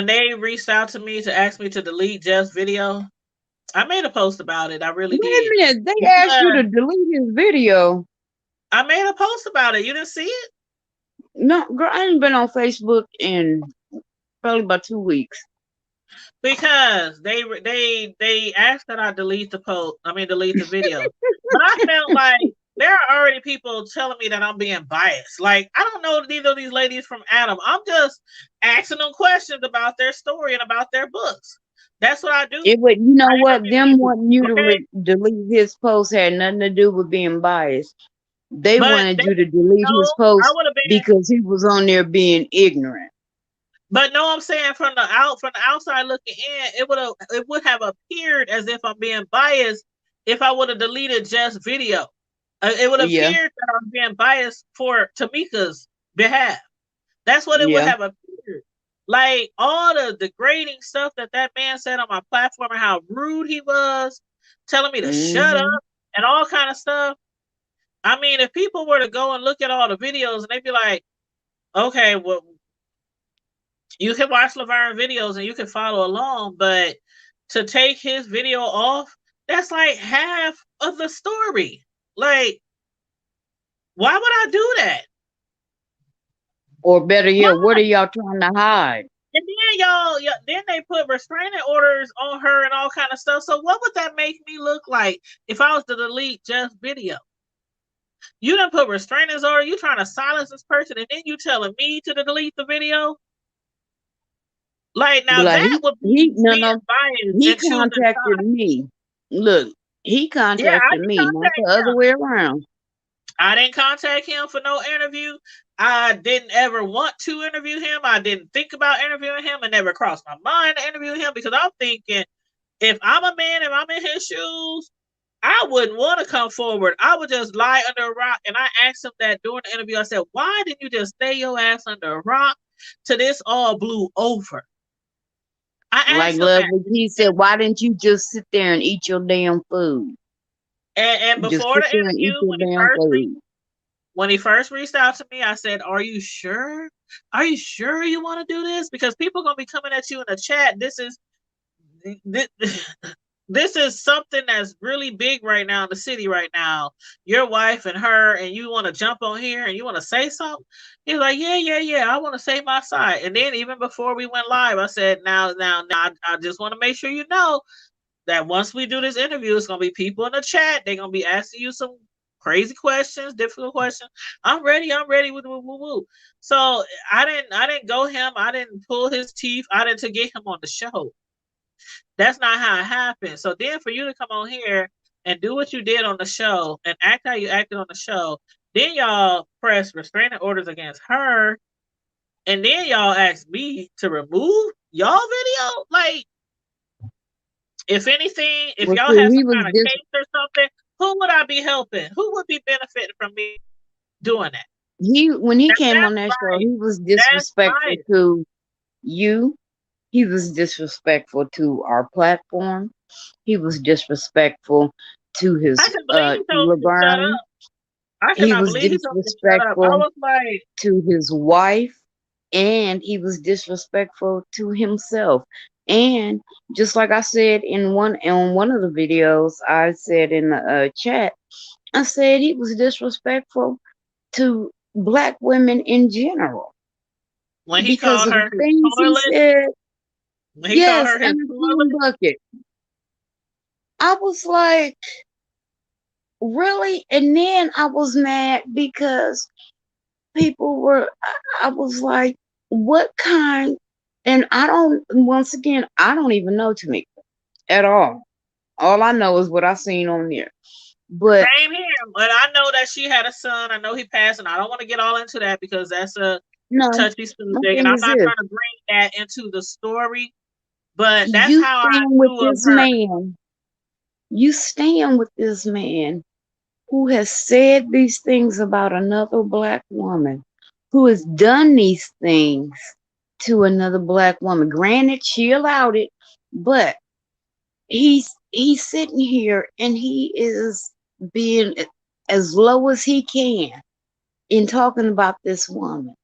they reached out to me to ask me to delete Jeff's video, I made a post about it. I really
Wait a
did.
minute, they asked you
Because
to delete his video.
I made a post about it. You didn't see it?
No, girl, I ain't been on Facebook in probably about 2 weeks.
Because they asked that I delete the post. Delete the video. But I felt like there are already people telling me that I'm being biased. Like, I don't know neither of these ladies from Adam. I'm just asking them questions about their story and about their books. That's what I do.
It would, you know
I
what?
interview
Them
people.
wanting you to
Okay.
delete his post had nothing to do with being biased. They
But
wanted
they
you to delete his
I
post
would have been.
because he was on there being ignorant.
But no, I'm saying from the outside looking in, it would have appeared as if I'm being biased if I would have deleted Jeff's video. It would
Yeah,
appear that I'm being biased for Tamika's behalf. That's what it would
yeah.
have appeared. Like all the degrading stuff that man said on my platform and how rude he was, telling me to shut
Mm-hmm.
up and all kind of stuff. If people were to go and look at all the videos and they'd be like, okay, well, you can watch Lavern videos and you can follow along, but to take his video off, that's like half of the story. Like, why would I do that?
Or better
Why?
yet, what are y'all trying to hide?
And then then they put restraining orders on her and all kind of stuff. So what would that make me look like if I was to delete Jeff's video? You done put restrainers order. You trying to silence this person, and then you telling me to delete the video? Like, now
But like
that would be being
no,
biased
he
and choosing
contacted
sides.
me. Look, he
Yeah, I
contacted
can
me, not
contact
the other
him.
way around.
I didn't contact him for no interview. I didn't ever want to interview him. I didn't think about interviewing him. It never crossed my mind to interview him because I'm thinking, if I'm a man and I'm in his shoes, I wouldn't want to come forward. I would just lie under a rock. And I asked him that during the interview. I said, why didn't you just stay your ass under a rock till this all blew over? I
Like
asked him that.
Lovely, he said, why didn't you just sit there and eat your damn food?
And
Just
before
sit
the
there and
interview,
eat your damn food.
when he first reached out to me, I said, are you sure? Are you sure you want to do this? Because people are going to be coming at you in the chat. This is something that's really big right now in the city right now. Your wife and her, and you want to jump on here and you want to say something? He's like, yeah. I want to say my side. And then even before we went live, I said, now, I just want to make sure you know that once we do this interview, it's going to be people in the chat. They're going to be asking you some crazy questions, difficult questions. I'm ready. Woo. So I didn't go him. I didn't pull his teeth. I didn't to get him on the show. That's not how it happened. So then for you to come on here and do what you did on the show and act how you acted on the show, then y'all press restraining orders against her, and then y'all asked me to remove y'all video. Like, if anything, if y'all had some kind of case or something, who would I be helping? Who would be benefiting from me doing that?
When he came on that show, he was disrespectful to you. He was disrespectful to our platform. He was disrespectful to his Lavern. He was disrespectful to his wife, and he was disrespectful to himself. And just like I said in one of the videos, I said in the chat, I said he was disrespectful to Black women in general.
When he because called her the things toilet, he said, when he
yes,
called her his
and bucket. I was like, really? And then I was mad because people were, I was like, what kind? And I don't even know Tamika at all. All I know is what I seen on there. But
same here. But I know that she had a son. I know he passed, and I don't want to get all into that because that's a touchy subject, and I'm not trying to bring that into the story. But that's how I knew of her.
You stand with this man who has said these things about another Black woman, who has done these things to another Black woman. Granted, she allowed it, but he's sitting here and he is being as low as he can in talking about this woman.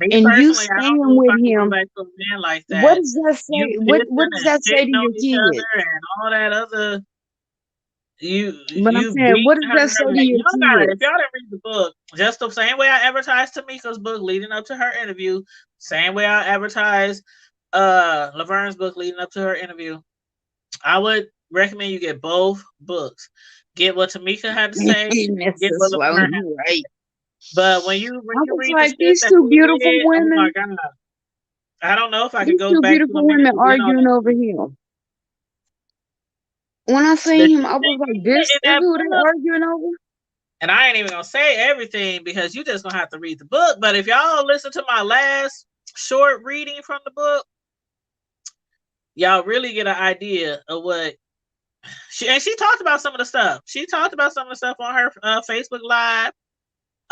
And you stand with him.
Like that.
What does that say? What does that say to your kids?
And all that other.
But I'm saying, what does that say to your kids?
If y'all didn't read the book, just the same way I advertised Tamika's book leading up to her interview, same way I advertised Lavern's book leading up to her interview, I would recommend you get both books. Get what Tamika had to say. Get what Lavern had to say. But when you read
like these two beautiful women,
oh my God, I don't know if I can go back.
These two beautiful women arguing over him. When I seen him, I was like, "This is who they're arguing over."
And I ain't even gonna say everything because you just gonna have to read the book. But if y'all listen to my last short reading from the book, y'all really get an idea of what she talked about. Some of the stuff she talked about, some of the stuff on her Facebook Live.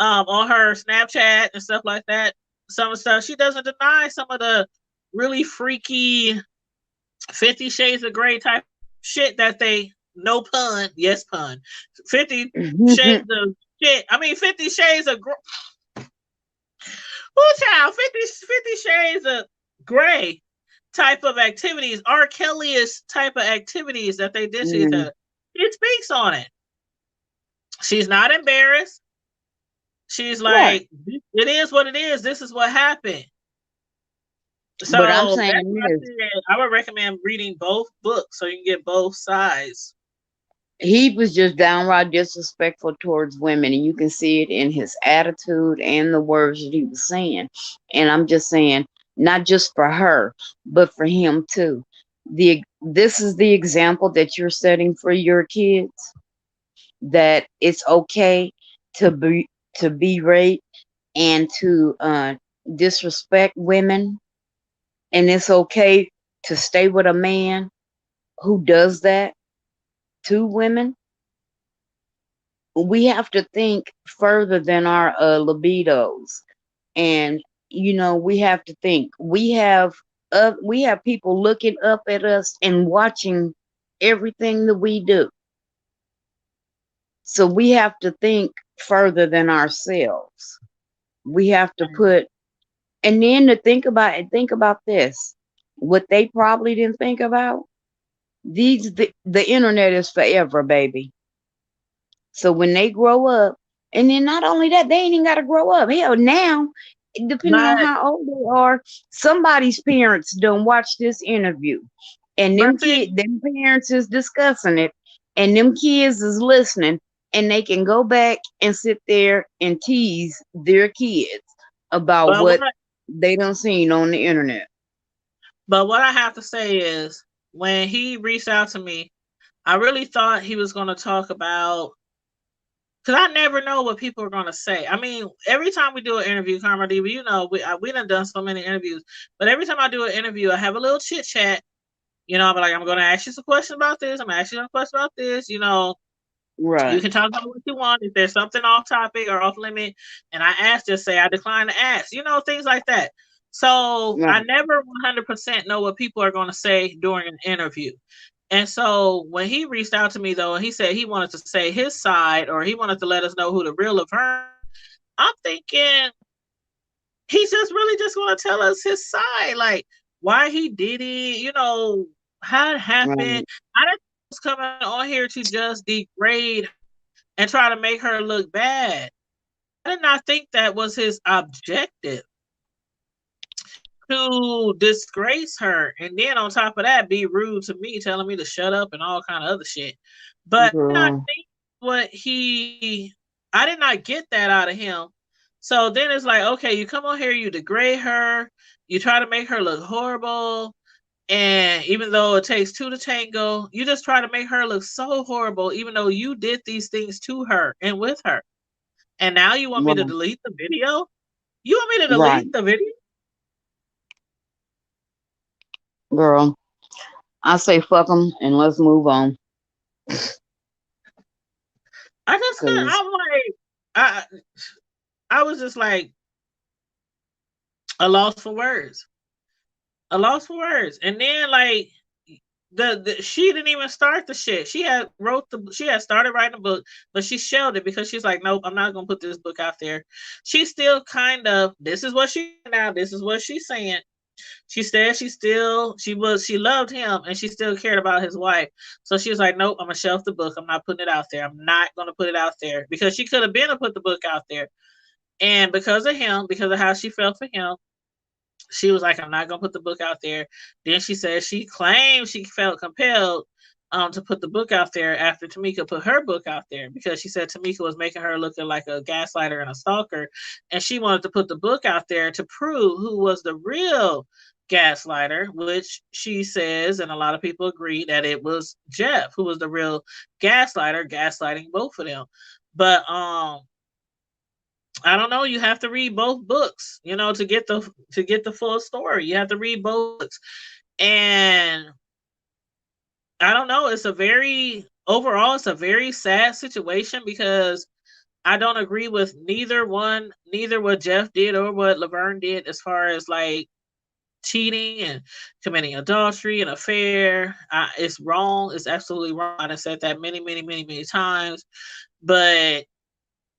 On her Snapchat and stuff like that. Some of the stuff she doesn't deny some of the really freaky 50 Shades of Grey type shit that they, no pun, yes pun, 50 Shades of shit. I mean 50 Shades of child, 50 Shades of Grey type of activities, R. Kelly-ish type of activities that they did to each other. She speaks on it. She's not embarrassed. She's like, it is what it is. This is what happened. So
but I'm saying
I would recommend reading both books so you can get both sides.
He was just downright disrespectful towards women, and you can see it in his attitude and the words that he was saying. And I'm just saying, not just for her, but for him too. This is the example that you're setting for your kids, that it's okay to berate and to disrespect women, and it's okay to stay with a man who does that to women. We have to think further than our libidos, and we have to think. We have people looking up at us and watching everything that we do. So we have to think further than ourselves. We have to put, and then to think about this. What they probably didn't think about. The internet is forever, baby. So when they grow up, and then not only that, they ain't even got to grow up. Hell, now, depending on
But
how old they are, somebody's parents don't watch this interview, and
see,
them parents is discussing it, and them kids is listening, and they can go back and sit there and tease their kids about
but what
what they done seen on the internet.
but what I have to say is, when he reached out to me, I really thought he was going to talk about, because I never know what people are going to say. I mean, every time we do an interview, Karma Diva, we done so many interviews, but every time I do an interview, I have a little chit chat. I'm like, I'm going to ask you some questions about this. I'm going to ask you some questions about this. You
Right,
can talk about what you want. If there's something off topic or off limit, and I ask, just say I decline to ask. Things like that. So
right,
I never 100% know what people are going to say during an interview. And so when he reached out to me, though, and he said he wanted to say his side, or he wanted to let us know who the real Lavern, I'm thinking he's just really just going to tell us his side, like why he did it, how it happened.
right.
I didn't was coming on here to just degrade and try to make her look bad. I did not think that was his objective, to disgrace her, and then on top of that, be rude to me, telling me to shut up and all kind of other shit. But I did not
Girl.
think I did not get that out of him. So then it's like, okay, you come on here, you degrade her, you try to make her look horrible. And even though it takes two to tango, you just try to make her look so horrible, even though you did these things to her and with her. And now you want me to
Right,
delete the video? You want me to
right,
delete the video?
girl. I say fuck them and let's move on.
I just couldn't.
Cause
I I was just like a loss for words, a loss for words. And then like she didn't even start the shit. She had started writing a book, but she shelved it because she's like, nope, I'm not gonna put this book out there. She still kind of, this is what this is what she's saying. She said she loved him and she still cared about his wife. So she was like, nope, I'm gonna shelf the book. I'm not putting it out there. I'm not gonna put it out there, because she could have been to put the book out there. And because of him, because of how she felt for him, she was like, I'm not gonna put the book out there. Then she said she claimed she felt compelled to put the book out there after Tamika put her book out there, because she said Tamika was making her look like a gaslighter and a stalker, and she wanted to put the book out there to prove who was the real gaslighter, which she says, and a lot of people agree, that it was Jeff who was the real gaslighter, gaslighting both of them. But I don't know. You have to read both books, to get the full story. You have to read both books, and I don't know. It's a very sad situation, because I don't agree with neither what Jeff did or what Lavern did, as far as like cheating and committing adultery and affair. It's wrong. It's absolutely wrong. I've said that many, many, many, many times, but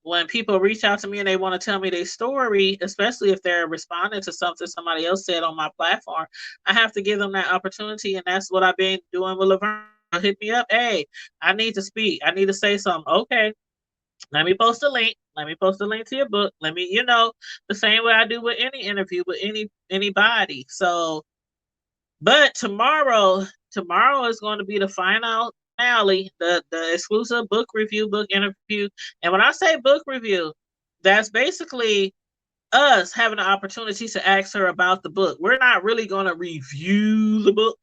when people reach out to me and they want to tell me their story, especially if they're responding to something somebody else said on my platform, I have to give them that opportunity. And that's what I've been doing with Lavern. Hit me up. Hey, I need to speak. I need to say something. Okay, let me post a link. Let me post a link to your book. Let me, the same way I do with any interview with anybody. So, but tomorrow is going to be the finale, the exclusive book review, book interview. And when I say book review, that's basically us having the opportunity to ask her about the book. We're not really going to review the book.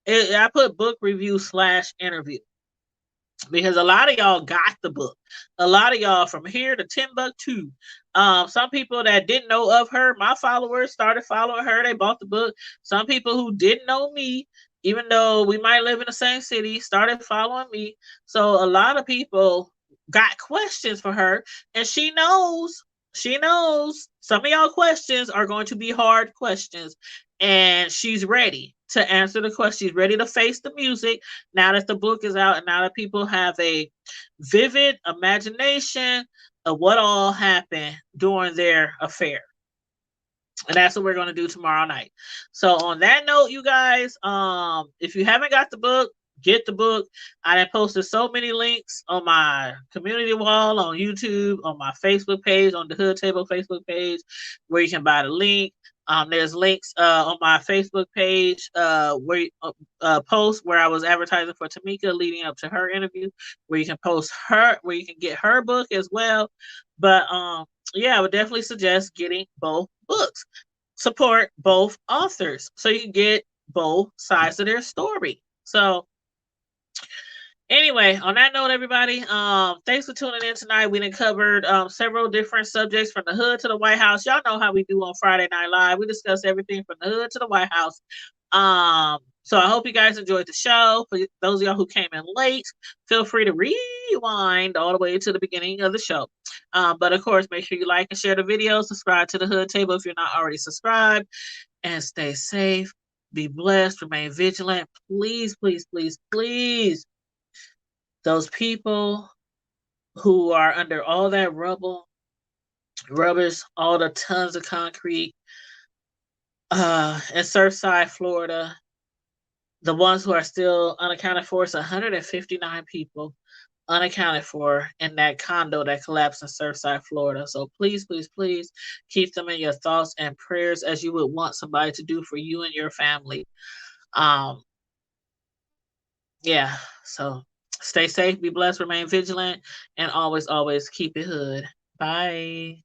I put book review / interview. because a lot of y'all got the book. A lot of y'all from here to Timbuktu. Some people that didn't know of her, my followers, started following her. They bought the book. Some people who didn't know me, even though we might live in the same city, started following me. So a lot of people got questions for her, and she knows. She knows some of y'all questions are going to be hard questions, and she's ready to answer the question. She's ready to face the music now that the book is out, and now that people have a vivid imagination of what all happened during their affair. And that's what we're going to do tomorrow night. So on that note, you guys, if you haven't got the book, get the book. I have posted so many links on my community wall, on YouTube, on my Facebook page, on the Hood Table Facebook page, where you can buy the link. There's links on my Facebook page where post where I was advertising for Tamika leading up to her interview, where you can post her, where you can get her book as well. But yeah, I would definitely suggest getting both books. Support both authors so you can get both sides of their story. So anyway, on that note, everybody, thanks for tuning in tonight. We done covered several different subjects from the hood to the White House. Y'all know how we do on Friday Night Live. We discuss everything from the hood to the White House. So I hope you guys enjoyed the show. For those of y'all who came in late, feel free to rewind all the way to the beginning of the show. But of course, make sure you like and share the video. Subscribe to the Hood Table if you're not already subscribed. And stay safe. Be blessed. Remain vigilant. Please, please, please, please. Those people who are under all that rubbish, all the tons of concrete in Surfside, Florida, the ones who are still unaccounted for, it's 159 people unaccounted for in that condo that collapsed in Surfside, Florida. So please, please, please keep them in your thoughts and prayers as you would want somebody to do for you and your family. Yeah, so stay safe, be blessed, remain vigilant, and always, always keep it hood. Bye.